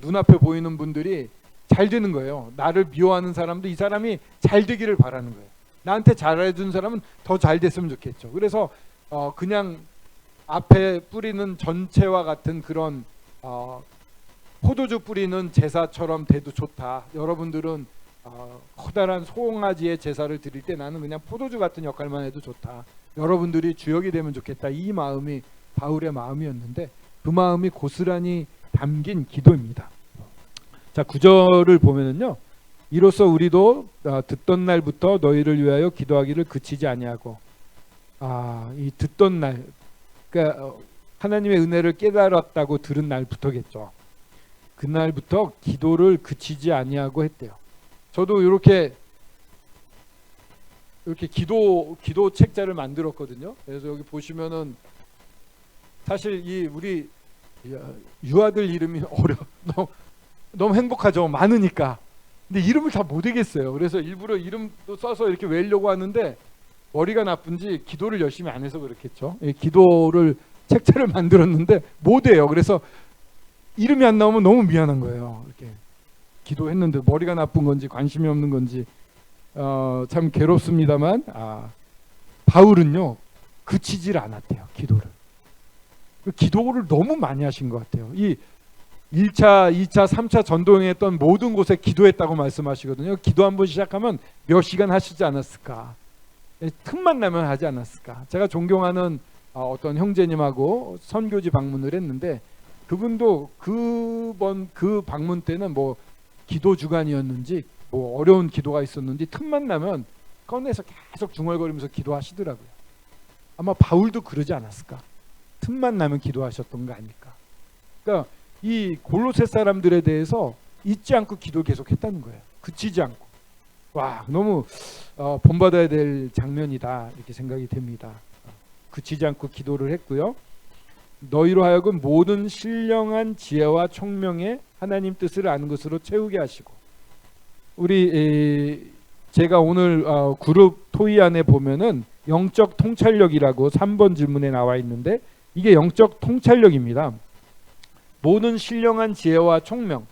눈앞에 보이는 분들이 잘 되는 거예요. 나를 미워하는 사람도 이 사람이 잘 되기를 바라는 거예요. 나한테 잘해준 사람은 더 잘 됐으면 좋겠죠. 그래서 그냥 앞에 뿌리는 전체와 같은 그런 포도주 뿌리는 제사처럼 돼도 좋다. 여러분들은 커다란 소홍아지의 제사를 드릴 때 나는 그냥 포도주 같은 역할만 해도 좋다. 여러분들이 주역이 되면 좋겠다. 이 마음이 바울의 마음이었는데, 그 마음이 고스란히 담긴 기도입니다. 자, 9절을 보면은요, 이로써 우리도 듣던 날부터 너희를 위하여 기도하기를 그치지 아니하고, 이 듣던 날, 그러니까 하나님의 은혜를 깨달았다고 들은 날부터겠죠. 그날부터 기도를 그치지 아니하고 했대요. 저도 이렇게 기도 책자를 만들었거든요. 그래서 여기 보시면은 사실 이 우리 유아들 이름이 너무 행복하죠. 많으니까. 근데 이름을 다 못 외겠어요. 그래서 일부러 이름도 써서 이렇게 외우려고 하는데 머리가 나쁜지 기도를 열심히 안 해서 그렇겠죠. 기도를 책자를 만들었는데 못 외요. 그래서 이름이 안 나오면 너무 미안한 거예요. 이렇게 기도했는데 머리가 나쁜 건지 관심이 없는 건지 참 괴롭습니다만 바울은요 그치질 않았대요. 기도를 너무 많이 하신 것 같아요. 이 1차, 2차, 3차 전도행에 했던 모든 곳에 기도했다고 말씀하시거든요. 기도 한번 시작하면 몇 시간 하시지 않았을까? 틈만 나면 하지 않았을까? 제가 존경하는 어떤 형제님하고 선교지 방문을 했는데 그분도 그 방문 때는 뭐 기도 주간이었는지 뭐 어려운 기도가 있었는지 틈만 나면 꺼내서 계속 중얼거리면서 기도하시더라고요. 아마 바울도 그러지 않았을까? 틈만 나면 기도하셨던 거 아닐까? 그러니까 이 골로새 사람들에 대해서 잊지 않고 기도 계속했다는 거예요. 그치지 않고. 와, 너무 본받아야 될 장면이다 이렇게 생각이 됩니다. 그치지 않고 기도를 했고요. 너희로 하여금 모든 신령한 지혜와 총명에 하나님 뜻을 아는 것으로 채우게 하시고, 우리 제가 오늘 그룹 토의 안에 보면은 영적 통찰력이라고 3번 질문에 나와 있는데 이게 영적 통찰력입니다. 모든 신령한 지혜와 총명,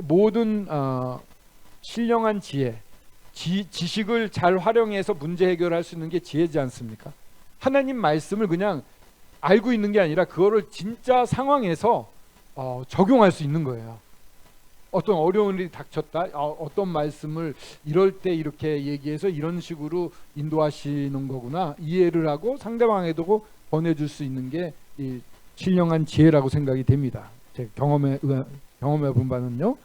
모든 신령한 지혜, 지식을 잘 활용해서 문제 해결할 수 있는 게 지혜지 않습니까? 하나님 말씀을 그냥 알고 있는 게 아니라 그거를 진짜 상황에서 적용할 수 있는 거예요. 어떤 어려운 일이 닥쳤다, 어떤 말씀을 이럴 때 이렇게 얘기해서 이런 식으로 인도하시는 거구나, 이해를 하고 상대방에도 보내줄 수 있는 게 이 신령한 지혜라고 생각이 됩니다. 제 경험해 본 바는요,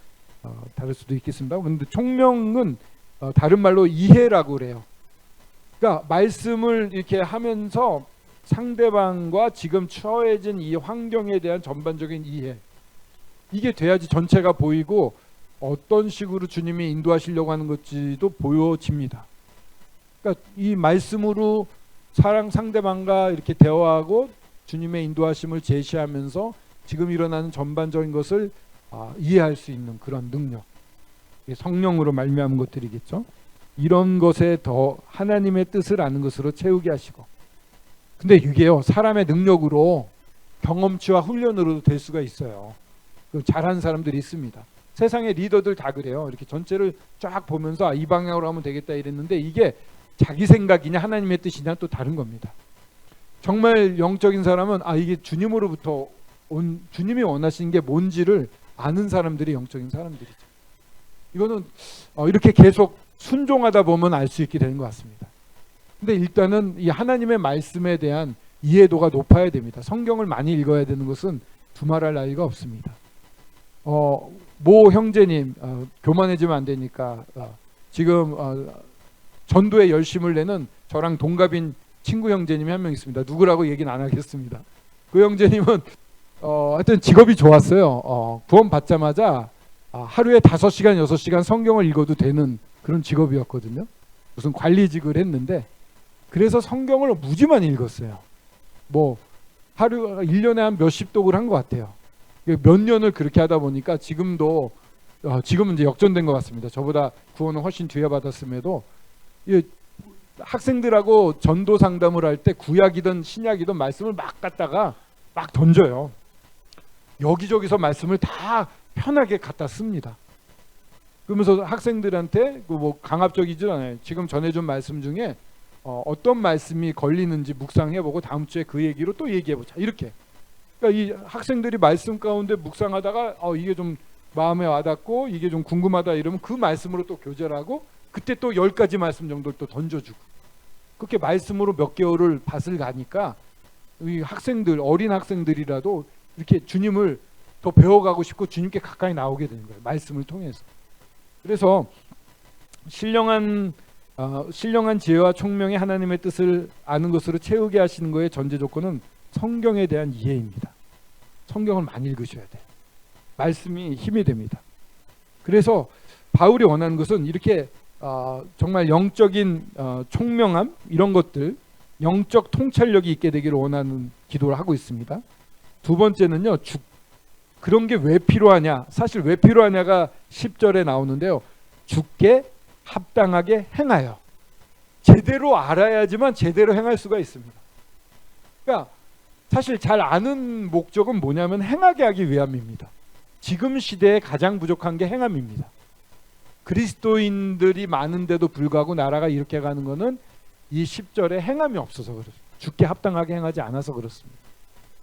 다를 수도 있겠습니다. 그런데 총명은 다른 말로 이해라고 그래요. 그러니까 말씀을 이렇게 하면서 상대방과 지금 처해진 이 환경에 대한 전반적인 이해, 이게 돼야지 전체가 보이고 어떤 식으로 주님이 인도하시려고 하는 것지도 보여집니다. 그러니까 이 말씀으로 상대방과 이렇게 대화하고 주님의 인도하심을 제시하면서 지금 일어나는 전반적인 것을 이해할 수 있는 그런 능력, 성령으로 말미암은 것들이겠죠. 이런 것에 더 하나님의 뜻을 아는 것으로 채우게 하시고, 근데 이게요 사람의 능력으로 경험치와 훈련으로도 될 수가 있어요. 잘하는 사람들이 있습니다. 세상의 리더들 다 그래요. 이렇게 전체를 쫙 보면서 이 방향으로 하면 되겠다 이랬는데 이게 자기 생각이냐 하나님의 뜻이냐 또 다른 겁니다. 정말 영적인 사람은 이게 주님으로부터 온, 주님이 원하시는 게 뭔지를 아는 사람들이 영적인 사람들이죠. 이거는 이렇게 계속 순종하다 보면 알 수 있게 되는 것 같습니다. 근데 일단은 이 하나님의 말씀에 대한 이해도가 높아야 됩니다. 성경을 많이 읽어야 되는 것은 두말할 나위가 없습니다. 모 형제님 교만해지면 안 되니까 지금 전도에 열심을 내는 저랑 동갑인 친구 형제님이 한 명 있습니다. 누구라고 얘기는 안 하겠습니다. 그 형제님은 하여튼 직업이 좋았어요. 구원 받자마자 하루에 5시간 6시간 성경을 읽어도 되는 그런 직업이었거든요. 무슨 관리직을 했는데 그래서 성경을 무지 많이 읽었어요. 뭐 하루 1년에 한 몇십 독을 한 것 같아요. 몇 년을 그렇게 하다 보니까 지금은 이제 역전된 것 같습니다. 저보다 구원을 훨씬 뒤에 받았음에도 학생들하고 전도 상담을 할 때 구약이든 신약이든 말씀을 막 갖다가 막 던져요. 여기저기서 말씀을 다 편하게 갖다 씁니다. 그러면서 학생들한테 뭐 강압적이지 않아요. 지금 전해준 말씀 중에 어떤 말씀이 걸리는지 묵상해보고 다음 주에 그 얘기로 또 얘기해보자 이렇게. 그러니까 이 학생들이 말씀 가운데 묵상하다가 이게 좀 마음에 와닿고 이게 좀 궁금하다 이러면 그 말씀으로 또 교절하고 그때 또 10가지 말씀 정도를 또 던져주고 그렇게 말씀으로 몇 개월을 밭을 가니까 이 학생들, 어린 학생들이라도 이렇게 주님을 더 배워가고 싶고 주님께 가까이 나오게 되는 거예요. 말씀을 통해서. 그래서 신령한 지혜와 총명의 하나님의 뜻을 아는 것으로 채우게 하시는 것의 전제 조건은 성경에 대한 이해입니다. 성경을 많이 읽으셔야 돼요. 말씀이 힘이 됩니다. 그래서 바울이 원하는 것은 이렇게 정말 영적인 총명함 이런 것들, 영적 통찰력이 있게 되기를 원하는 기도를 하고 있습니다. 두 번째는요, 그런 게 왜 필요하냐? 사실 왜 필요하냐가 10절에 나오는데요. 주께 합당하게 행하여. 제대로 알아야지만 제대로 행할 수가 있습니다. 그러니까 사실 잘 아는 목적은 뭐냐면 행하게 하기 위함입니다. 지금 시대에 가장 부족한 게 행함입니다. 그리스도인들이 많은데도 불구하고 나라가 이렇게 가는 것은 이 10절에 행함이 없어서 그렇습니다. 주께 합당하게 행하지 않아서 그렇습니다.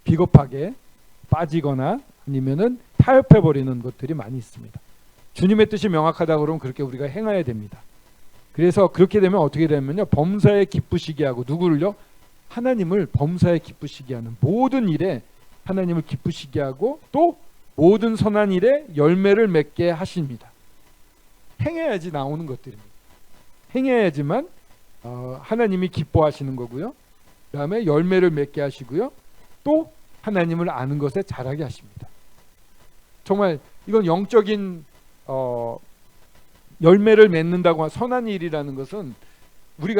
비겁하게 빠지거나 아니면은 타협해버리는 것들이 많이 있습니다. 주님의 뜻이 명확하다 그러면 그렇게 우리가 행해야 됩니다. 그래서 그렇게 되면 어떻게 되면요, 범사에 기쁘시게 하고, 누구를요? 하나님을 범사에 기쁘시게 하는, 모든 일에 하나님을 기쁘시게 하고 또 모든 선한 일에 열매를 맺게 하십니다. 행해야지 나오는 것들입니다. 행해야지만 하나님이 기뻐하시는 거고요. 그 다음에 열매를 맺게 하시고요. 또 하나님을 아는 것에 자라게 하십니다. 정말 이건 영적인 열매를 맺는다고, 선한 일이라는 것은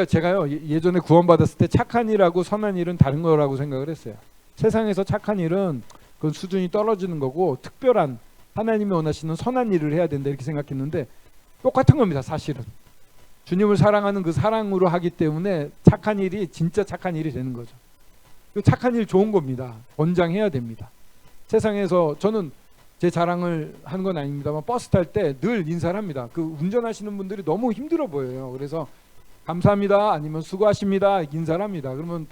제가요 예전에 구원받았을 때 착한 일하고 선한 일은 다른 거라고 생각을 했어요. 세상에서 착한 일은 그건 수준이 떨어지는 거고, 특별한 하나님이 원하시는 선한 일을 해야 된다 이렇게 생각했는데 똑같은 겁니다. 사실은 주님을 사랑하는 그 사랑으로 하기 때문에 착한 일이 진짜 착한 일이 되는 거죠. 착한 일 좋은 겁니다. 권장해야 됩니다. 세상에서 저는 제 자랑을 하는 건 아닙니다만 버스 탈 때 늘 인사를 합니다. 그 운전하시는 분들이 너무 힘들어 보여요. 그래서 감사합니다 아니면 수고하십니다 인사를 합니다. 그러면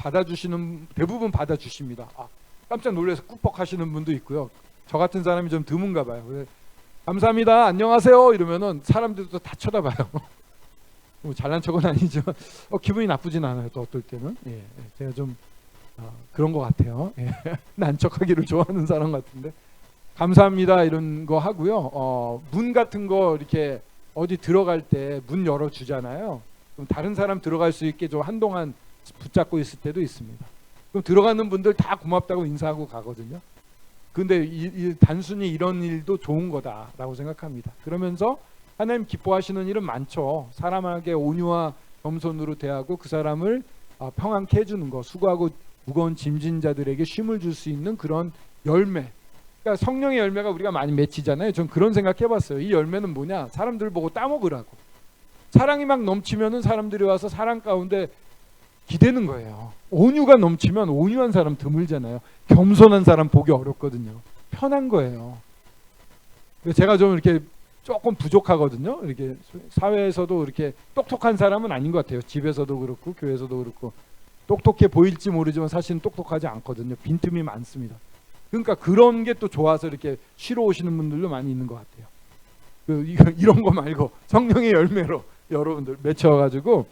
대부분 받아주십니다. 깜짝 놀라서 꾹뻑 하시는 분도 있고요. 저 같은 사람이 좀 드문가 봐요. 감사합니다 안녕하세요 이러면은 사람들도 다 쳐다봐요. 뭐 잘난 척은 아니죠. 기분이 나쁘진 않아요. 또 어떨 때는 제가 좀 그런 것 같아요. 난척하기를 좋아하는 사람 같은데, 감사합니다 이런 거 하고요. 문 같은 거 이렇게 어디 들어갈 때 문 열어 주잖아요. 그럼 다른 사람 들어갈 수 있게 좀 한동안 붙잡고 있을 때도 있습니다. 그럼 들어가는 분들 다 고맙다고 인사하고 가거든요. 근데 단순히 이런 일도 좋은 거다라고 생각합니다. 그러면서 하나님 기뻐하시는 일은 많죠. 사람에게 온유와 겸손으로 대하고 그 사람을 평안케 해주는 거, 수고하고 무거운 짐진 자들에게 쉼을 줄 수 있는 그런 열매. 그러니까 성령의 열매가 우리가 많이 맺히잖아요. 전 그런 생각 해봤어요. 이 열매는 뭐냐? 사람들 보고 따먹으라고. 사랑이 막 넘치면은 사람들이 와서 사랑 가운데 기대는 거예요. 온유가 넘치면 온유한 사람 드물잖아요. 겸손한 사람 보기 어렵거든요. 편한 거예요. 제가 좀 이렇게 조금 부족하거든요. 이렇게 사회에서도 이렇게 똑똑한 사람은 아닌 것 같아요. 집에서도 그렇고 교회에서도 그렇고 똑똑해 보일지 모르지만 사실은 똑똑하지 않거든요. 빈틈이 많습니다. 그러니까 그런 게 또 좋아서 이렇게 쉬러 오시는 분들도 많이 있는 것 같아요. 이런 거 말고 성령의 열매로 여러분들 맺혀가지고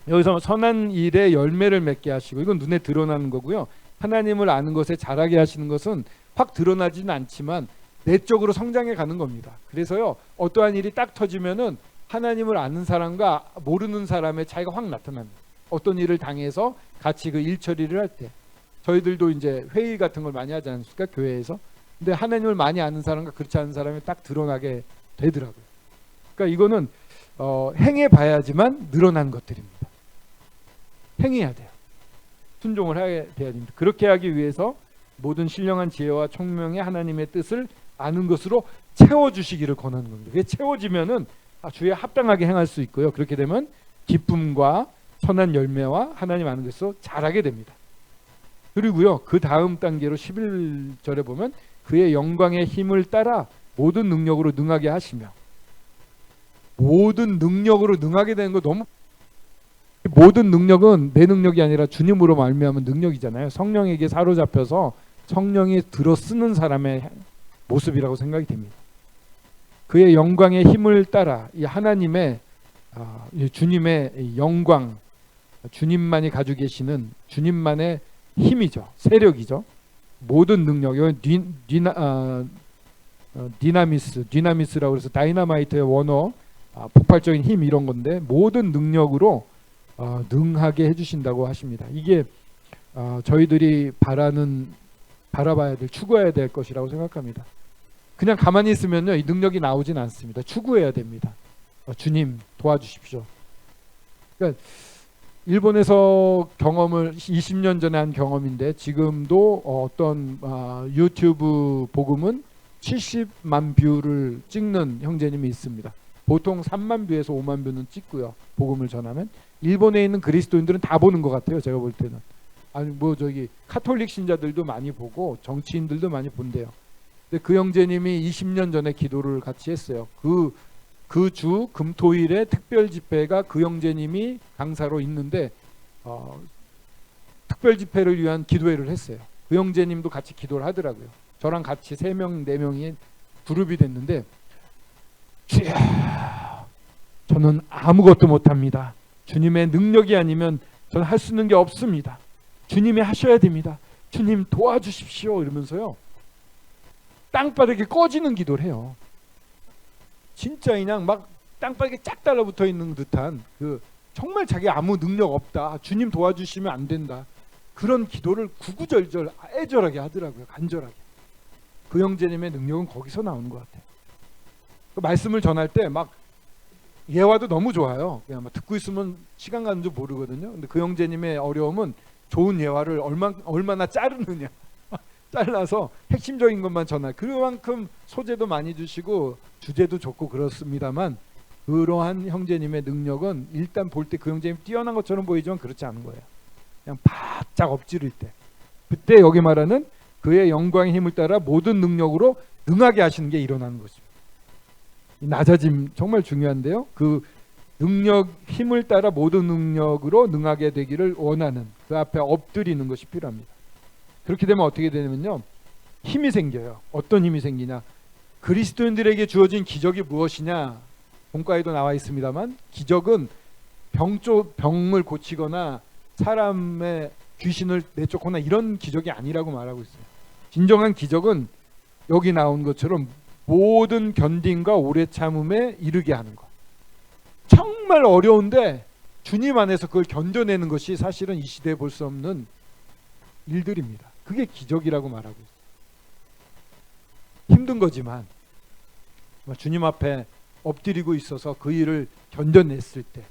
여기서 선한 일에 열매를 맺게 하시고, 이건 눈에 드러나는 거고요. 하나님을 아는 것에 자라게 하시는 것은 확 드러나지는 않지만 내적으로 성장해 가는 겁니다. 그래서요, 어떠한 일이 딱 터지면은 하나님을 아는 사람과 모르는 사람의 차이가 확 나타납니다. 어떤 일을 당해서 같이 그 일 처리를 할 때, 저희들도 이제 회의 같은 걸 많이 하지 않습니까? 교회에서. 근데 하나님을 많이 아는 사람과 그렇지 않은 사람이 딱 드러나게 되더라고요. 그러니까 이거는 행해 봐야지만 늘어난 것들입니다. 행해야 돼요. 순종을 해야 됩니다. 그렇게 하기 위해서 모든 신령한 지혜와 총명의 하나님의 뜻을 아는 것으로 채워주시기를 권하는 겁니다. 그게 채워지면은 주에 합당하게 행할 수 있고요. 그렇게 되면 기쁨과 선한 열매와 하나님 아는 것으로 자라게 됩니다. 그리고요, 그 다음 단계로 11절에 보면 그의 영광의 힘을 따라 모든 능력으로 능하게 하시며, 모든 능력으로 능하게 되는 거 너무, 모든 능력은 내 능력이 아니라 주님으로 말미암은 능력이잖아요. 성령에게 사로잡혀서 성령이 들어 쓰는 사람의 모습이라고 생각이 됩니다. 그의 영광의 힘을 따라 이 하나님의 주님의 영광, 주님만이 가지고 계시는 주님만의 힘이죠. 세력이죠. 모든 능력, 디나미스라고 해서 다이너마이트의 원어, 폭발적인 힘 이런 건데, 모든 능력으로 능하게 해주신다고 하십니다. 이게 저희들이 바라봐야 될, 추구해야 될 것이라고 생각합니다. 그냥 가만히 있으면요 이 능력이 나오진 않습니다. 추구해야 됩니다. 주님 도와주십시오. 그러니까 일본에서 경험을 20년 전에 한 경험인데 지금도 어떤 유튜브 복음은 70만 뷰를 찍는 형제님이 있습니다. 보통 3만 뷰에서 5만 뷰는 찍고요. 복음을 전하면 일본에 있는 그리스도인들은 다 보는 것 같아요. 제가 볼 때는. 아니 뭐 저기 카톨릭 신자들도 많이 보고 정치인들도 많이 본대요. 근데 그 형제님이 20년 전에 기도를 같이 했어요. 그 주 금토일에 특별 집회가 그 형제님이 강사로 있는데 특별 집회를 위한 기도회를 했어요. 그 형제님도 같이 기도를 하더라고요. 저랑 같이 3명, 4명이 그룹이 됐는데 주여 저는 아무것도 못합니다. 주님의 능력이 아니면 저는 할 수 있는 게 없습니다. 주님이 하셔야 됩니다. 주님 도와주십시오 이러면서요 땅바닥에 꺼지는 기도를 해요. 진짜 그냥 막 땅바닥에 쫙 달라붙어 있는 듯한 그 정말 자기 아무 능력 없다. 주님 도와주시면 안 된다. 그런 기도를 구구절절 애절하게 하더라고요. 간절하게. 그 형제님의 능력은 거기서 나오는 것 같아요. 그 말씀을 전할 때 막 예화도 너무 좋아요. 그냥 막 듣고 있으면 시간 가는 줄 모르거든요. 근데 그 형제님의 어려움은 좋은 예화를 얼마나 자르느냐. 잘라서 핵심적인 것만 전할. 그만큼 소재도 많이 주시고 주제도 좋고 그렇습니다만 그러한 형제님의 능력은 일단 볼 때 그 형제님 뛰어난 것처럼 보이지만 그렇지 않은 거예요. 그냥 바짝 엎지를 때 그때 여기 말하는 그의 영광의 힘을 따라 모든 능력으로 능하게 하시는 게 일어나는 것입니다. 이 낮아짐 정말 중요한데요. 그 능력 힘을 따라 모든 능력으로 능하게 되기를 원하는 그 앞에 엎드리는 것이 필요합니다. 그렇게 되면 어떻게 되냐면요 힘이 생겨요. 어떤 힘이 생기냐, 그리스도인들에게 주어진 기적이 무엇이냐, 본과에도 나와 있습니다만 기적은 병을 고치거나 사람의 귀신을 내쫓거나 이런 기적이 아니라고 말하고 있어요. 진정한 기적은 여기 나온 것처럼 모든 견딤과 오래 참음에 이르게 하는 것. 정말 어려운데 주님 안에서 그걸 견뎌내는 것이 사실은 이 시대에 볼 수 없는 일들입니다. 그게 기적이라고 말하고 있어요. 힘든 거지만 주님 앞에 엎드리고 있어서 그 일을 견뎌냈을 때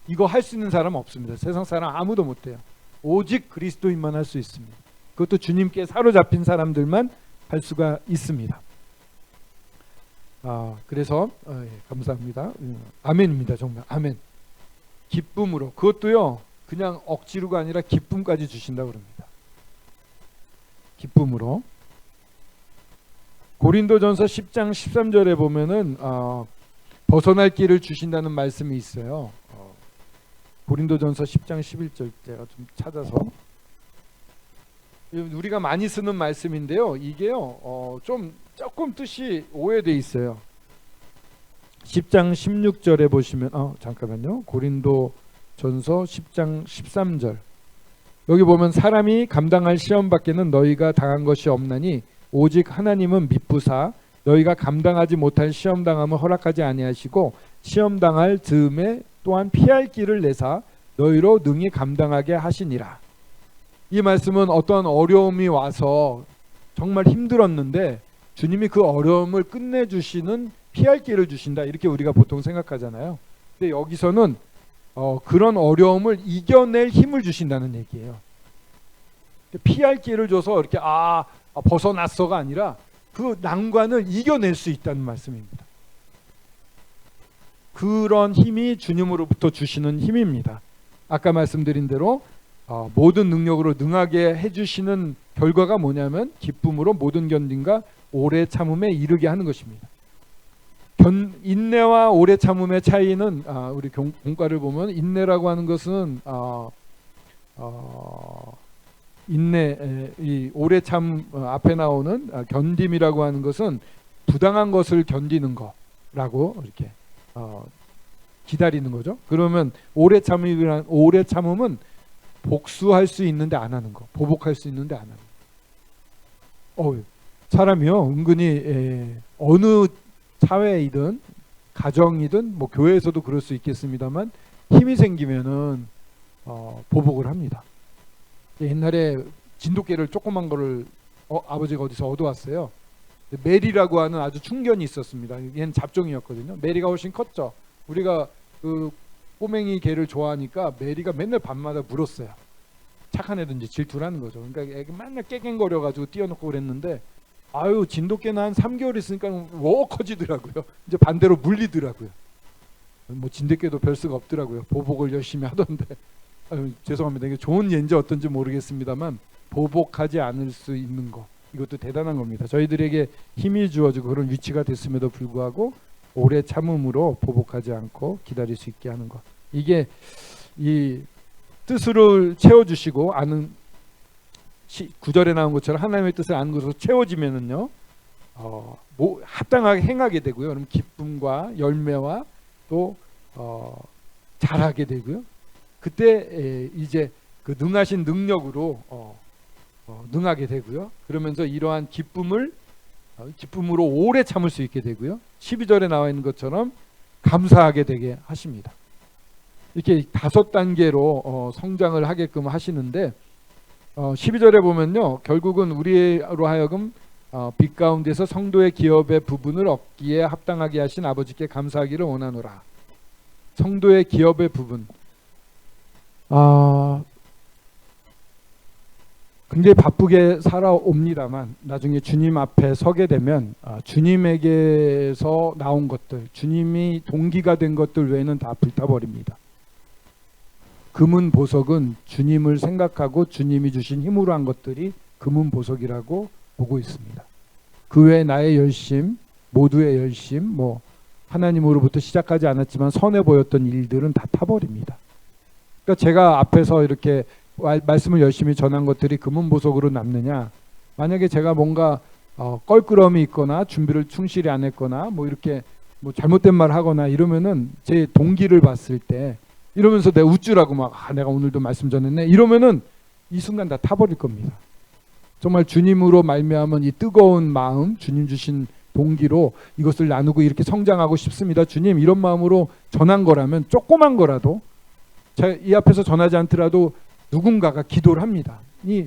이거 할 수 있는 사람은 없습니다. 세상 사람 아무도 못해요. 오직 그리스도인만 할 수 있습니다. 그것도 주님께 사로잡힌 사람들만 할 수가 있습니다. 그래서 예, 감사합니다. 아멘입니다. 정말 아멘. 기쁨으로, 그것도요 그냥 억지로가 아니라 기쁨까지 주신다고 그럽니다. 기쁨으로. 고린도전서 10장 13절에 보면은 벗어날 길을 주신다는 말씀이 있어요. 고린도전서 10장 11절 제가 좀 찾아서, 우리가 많이 쓰는 말씀인데요. 이게요 조금 뜻이 오해돼 있어요. 10장 16절에 보시면 잠깐만요. 고린도전서 10장 13절, 여기 보면 사람이 감당할 시험 밖에는 너희가 당한 것이 없나니 오직 하나님은 미쁘사 너희가 감당하지 못할 시험 당함을 허락하지 아니하시고 시험 당할 즈음에 또한 피할 길을 내사 너희로 능히 감당하게 하시니라. 이 말씀은 어떤 어려움이 와서 정말 힘들었는데 주님이 그 어려움을 끝내주시는 피할 길을 주신다, 이렇게 우리가 보통 생각하잖아요. 근데 여기서는 그런 어려움을 이겨낼 힘을 주신다는 얘기예요. 피할 길을 줘서 이렇게 벗어났어가 아니라 그 난관을 이겨낼 수 있다는 말씀입니다. 그런 힘이 주님으로부터 주시는 힘입니다. 아까 말씀드린 대로 모든 능력으로 능하게 해주시는 결과가 뭐냐면 기쁨으로 모든 견딘과 오래 참음에 이르게 하는 것입니다. 인내와 오래 참음의 차이는 우리 공과를 보면 인내라고 하는 것은 인내, 이 오래 참 앞에 나오는 견딤이라고 하는 것은 부당한 것을 견디는 거라고 이렇게 기다리는 거죠. 그러면 오래 참음은 복수할 수 있는데 안 하는 거, 보복할 수 있는데 안 하는 거. 사람이요 은근히 어느 사회이든 가정이든 뭐 교회에서도 그럴 수 있겠습니다만 힘이 생기면은 보복을 합니다. 옛날에 진돗개를 조그만 거를 아버지가 어디서 얻어왔어요. 메리라고 하는 아주 충견이 있었습니다. 얘는 잡종이었거든요. 메리가 훨씬 컸죠. 우리가 그 꼬맹이 개를 좋아하니까 메리가 맨날 밤마다 물었어요. 착한 애든지 질투라는 거죠. 그러니까 애가 맨날 깨갱거려가지고 띄워놓고 그랬는데 아유 진돗개는 한 3개월 있으니까 워 커지더라고요. 이제 반대로 물리더라고요. 뭐 진돗개도 별 수가 없더라고요. 보복을 열심히 하던데 아유, 죄송합니다. 이게 좋은 예인지 어떤지 모르겠습니다만 보복하지 않을 수 있는 거 이것도 대단한 겁니다. 저희들에게 힘이 주어지고 그런 위치가 됐음에도 불구하고 오래 참음으로 보복하지 않고 기다릴 수 있게 하는 것. 이게 이 뜻을 채워주시고 아는 9절에 나온 것처럼 하나님의 뜻을 아는 것으로 채워지면은요 합당하게 행하게 되고요. 그럼 기쁨과 열매와 또 잘하게 되고요. 그때 이제 그 능하신 능력으로 능하게 되고요. 그러면서 이러한 기쁨으로 오래 참을 수 있게 되고요. 12절에 나와 있는 것처럼 감사하게 되게 하십니다. 이렇게 5단계로 성장을 하게끔 하시는데 12절에 보면요. 결국은 우리로 하여금 빛 가운데서 성도의 기업의 부분을 얻기에 합당하게 하신 아버지께 감사하기를 원하노라. 성도의 기업의 부분 굉장히 바쁘게 살아옵니다만 나중에 주님 앞에 서게 되면 주님에게서 나온 것들, 주님이 동기가 된 것들 외에는 다 불타버립니다. 금은 보석은 주님을 생각하고 주님이 주신 힘으로 한 것들이 금은 보석이라고 보고 있습니다. 그 외에 나의 열심, 모두의 열심, 뭐 하나님으로부터 시작하지 않았지만 선해 보였던 일들은 다 타버립니다. 그러니까 제가 앞에서 이렇게 말씀을 열심히 전한 것들이 금은 보석으로 남느냐? 만약에 제가 뭔가 껄끄러움이 있거나 준비를 충실히 안 했거나 뭐 이렇게 뭐 잘못된 말 하거나 이러면은 제 동기를 봤을 때 이러면서 내가 우쭐하고 막 내가 오늘도 말씀 전했네 이러면은 이 순간 다 타버릴 겁니다. 정말 주님으로 말미암은 이 뜨거운 마음, 주님 주신 동기로 이것을 나누고 이렇게 성장하고 싶습니다. 주님 이런 마음으로 전한 거라면 조그만 거라도 이 앞에서 전하지 않더라도 누군가가 기도를 합니다. 이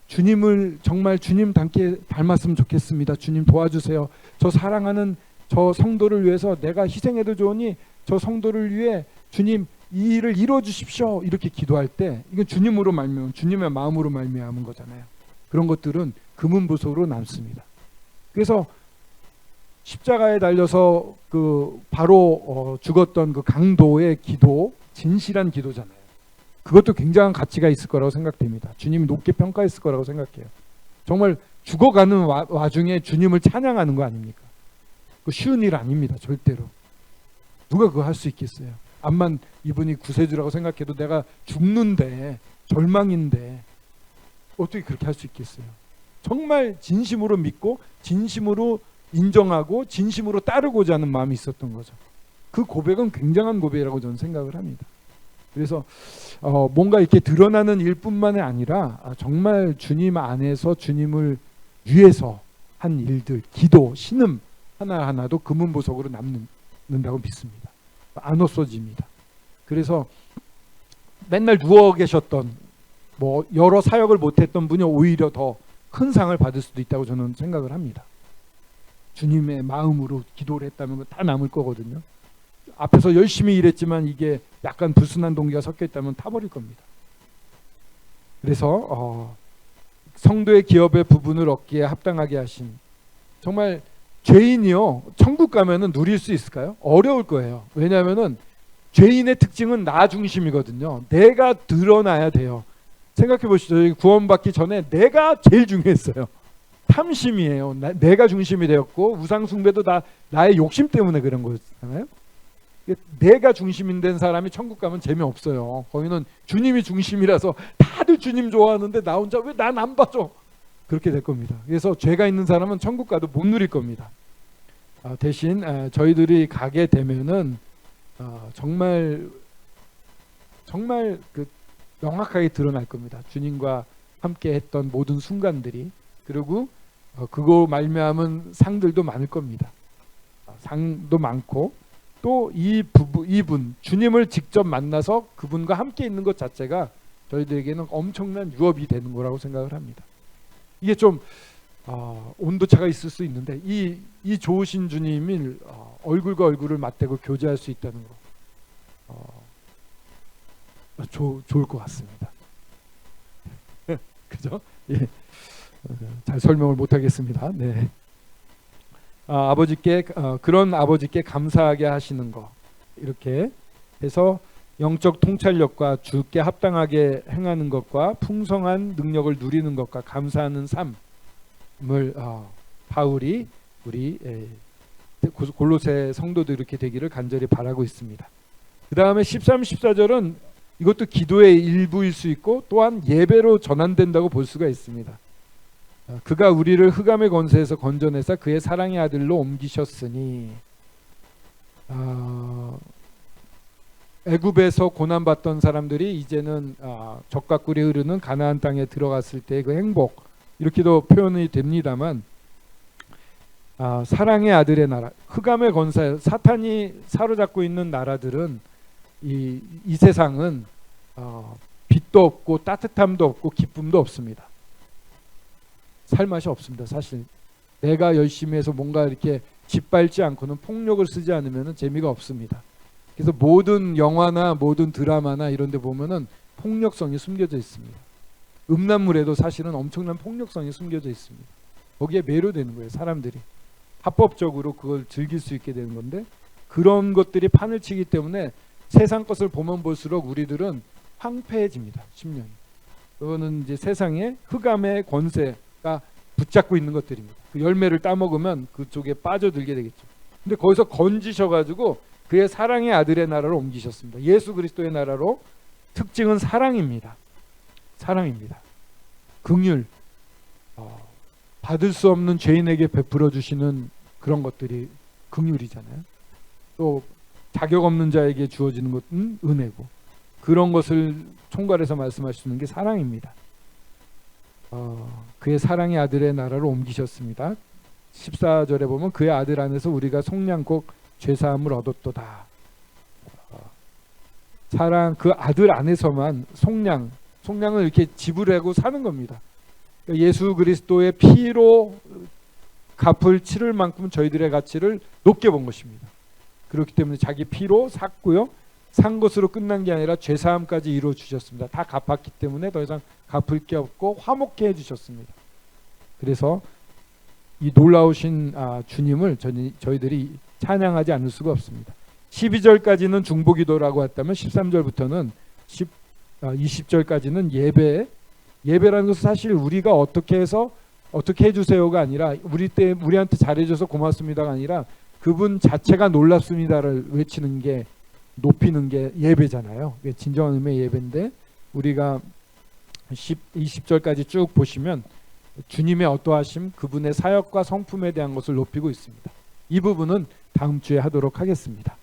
주님을 정말 주님 닮게 닮았으면 좋겠습니다. 주님 도와주세요. 저 사랑하는 저 성도를 위해서 내가 희생해도 좋으니 저 성도를 위해 주님 이 일을 이루어 주십시오. 이렇게 기도할 때 이건 주님으로 말미암은 주님의 마음으로 말미암은 거잖아요. 그런 것들은 금은 보석으로 남습니다. 그래서 십자가에 달려서 그 바로 죽었던 그 강도의 기도 진실한 기도잖아요. 그것도 굉장한 가치가 있을 거라고 생각됩니다. 주님이 높게 평가했을 거라고 생각해요. 정말 죽어가는 와중에 주님을 찬양하는 거 아닙니까? 그 쉬운 일 아닙니다. 절대로. 누가 그거 할 수 있겠어요? 암만 이분이 구세주라고 생각해도 내가 죽는데 절망인데 어떻게 그렇게 할 수 있겠어요? 정말 진심으로 믿고 진심으로 인정하고 진심으로 따르고자 하는 마음이 있었던 거죠. 그 고백은 굉장한 고백이라고 저는 생각을 합니다. 그래서 뭔가 이렇게 드러나는 일뿐만이 아니라 정말 주님 안에서 주님을 위해서 한 일들, 기도, 신음 하나하나도 금은 보석으로 남는다고 믿습니다. 안 없어집니다. 그래서 맨날 누워 계셨던 뭐 여러 사역을 못했던 분이 오히려 더 큰 상을 받을 수도 있다고 저는 생각을 합니다. 주님의 마음으로 기도를 했다면 다 남을 거거든요. 앞에서 열심히 일했지만 이게 약간 불순한 동기가 섞여 있다면 타버릴 겁니다. 그래서 성도의 기업의 부분을 얻기에 합당하게 하신 정말 죄인이요 천국 가면은 누릴 수 있을까요? 어려울 거예요. 왜냐하면은 죄인의 특징은 나 중심이거든요. 내가 드러나야 돼요. 생각해 보시죠. 구원받기 전에 내가 제일 중요했어요. 탐심이에요. 내가 중심이 되었고 우상 숭배도 다 나의 욕심 때문에 그런 거잖아요. 내가 중심인 된 사람이 천국 가면 재미없어요. 거기는 주님이 중심이라서 다들 주님 좋아하는데 나 혼자 왜 난 안 봐줘? 그렇게 될 겁니다. 그래서 죄가 있는 사람은 천국 가도 못 누릴 겁니다. 대신 저희들이 가게 되면은 정말 그 명확하게 드러날 겁니다. 주님과 함께 했던 모든 순간들이. 그리고 그거 말미암은 상들도 많을 겁니다. 상도 많고 또 이분 주님을 직접 만나서 그분과 함께 있는 것 자체가 저희들에게는 엄청난 유업이 되는 거라고 생각을 합니다. 이게 좀 온도차가 있을 수 있는데 이 좋으신 주님을 얼굴과 얼굴을 맞대고 교제할 수 있다는 거 좋을 것 같습니다. 그죠? 예. 잘 설명을 못 하겠습니다. 네. 아버지께 그런 아버지께 감사하게 하시는 거 이렇게 해서 영적 통찰력과 주께 합당하게 행하는 것과 풍성한 능력을 누리는 것과 감사하는 삶을 바울이 우리 골로새 성도도 이렇게 되기를 간절히 바라고 있습니다. 그 다음에 13, 14절은 이것도 기도의 일부일 수 있고 또한 예배로 전환된다고 볼 수가 있습니다. 그가 우리를 흑암의 권세에서 건져내사 그의 사랑의 아들로 옮기셨으니 애굽에서 고난받던 사람들이 이제는 젖과 꿀이 흐르는 가나안 땅에 들어갔을 때 그 행복 이렇게도 표현이 됩니다만 사랑의 아들의 나라 흑암의 권세 사탄이 사로잡고 있는 나라들은 이 세상은 빛도 없고 따뜻함도 없고 기쁨도 없습니다. 살맛이 없습니다. 사실 내가 열심히 해서 뭔가 이렇게 짓밟지 않고는 폭력을 쓰지 않으면 재미가 없습니다. 그래서 모든 영화나 모든 드라마나 이런 데 보면은 폭력성이 숨겨져 있습니다. 음란물에도 사실은 엄청난 폭력성이 숨겨져 있습니다. 거기에 매료되는 거예요. 사람들이 합법적으로 그걸 즐길 수 있게 되는 건데 그런 것들이 판을 치기 때문에 세상 것을 보면 볼수록 우리들은 황폐해집니다. 심령이. 그거는 이제 세상의 흑암의 권세가 붙잡고 있는 것들입니다. 그 열매를 따먹으면 그쪽에 빠져들게 되겠죠. 근데 거기서 건지셔가지고 그의 사랑의 아들의 나라로 옮기셨습니다. 예수 그리스도의 나라로. 특징은 사랑입니다. 사랑입니다. 긍휼, 받을 수 없는 죄인에게 베풀어 주시는 그런 것들이 긍휼이잖아요. 또 자격 없는 자에게 주어지는 것은 은혜고 그런 것을 총괄해서 말씀하시는 게 사랑입니다. 그의 사랑의 아들의 나라로 옮기셨습니다. 14절에 보면 그의 아들 안에서 우리가 속량곧 죄사함을 얻었도다. 사랑 그 아들 안에서만 속량을 이렇게 지불하고 사는 겁니다. 예수 그리스도의 피로 갚을 치를 만큼 저희들의 가치를 높게 본 것입니다. 그렇기 때문에 자기 피로 샀고요. 산 것으로 끝난 게 아니라 죄사함까지 이루어 주셨습니다. 다 갚았기 때문에 더 이상 갚을 게 없고 화목케 해주셨습니다. 그래서 이 놀라우신 주님을 저희들이 찬양하지 않을 수가 없습니다. 12절까지는 중보기도라고 했다면 13절부터는 20절까지는 예배라는 것은 사실 우리가 어떻게 해서 어떻게 해주세요가 아니라 우리한테 잘해줘서 고맙습니다가 아니라 그분 자체가 놀랍습니다를 외치는 게 높이는 게 예배잖아요. 진정한 의미의 예배인데 우리가 20절까지 쭉 보시면 주님의 어떠하심 그분의 사역과 성품에 대한 것을 높이고 있습니다. 이 부분은 다음 주에 하도록 하겠습니다.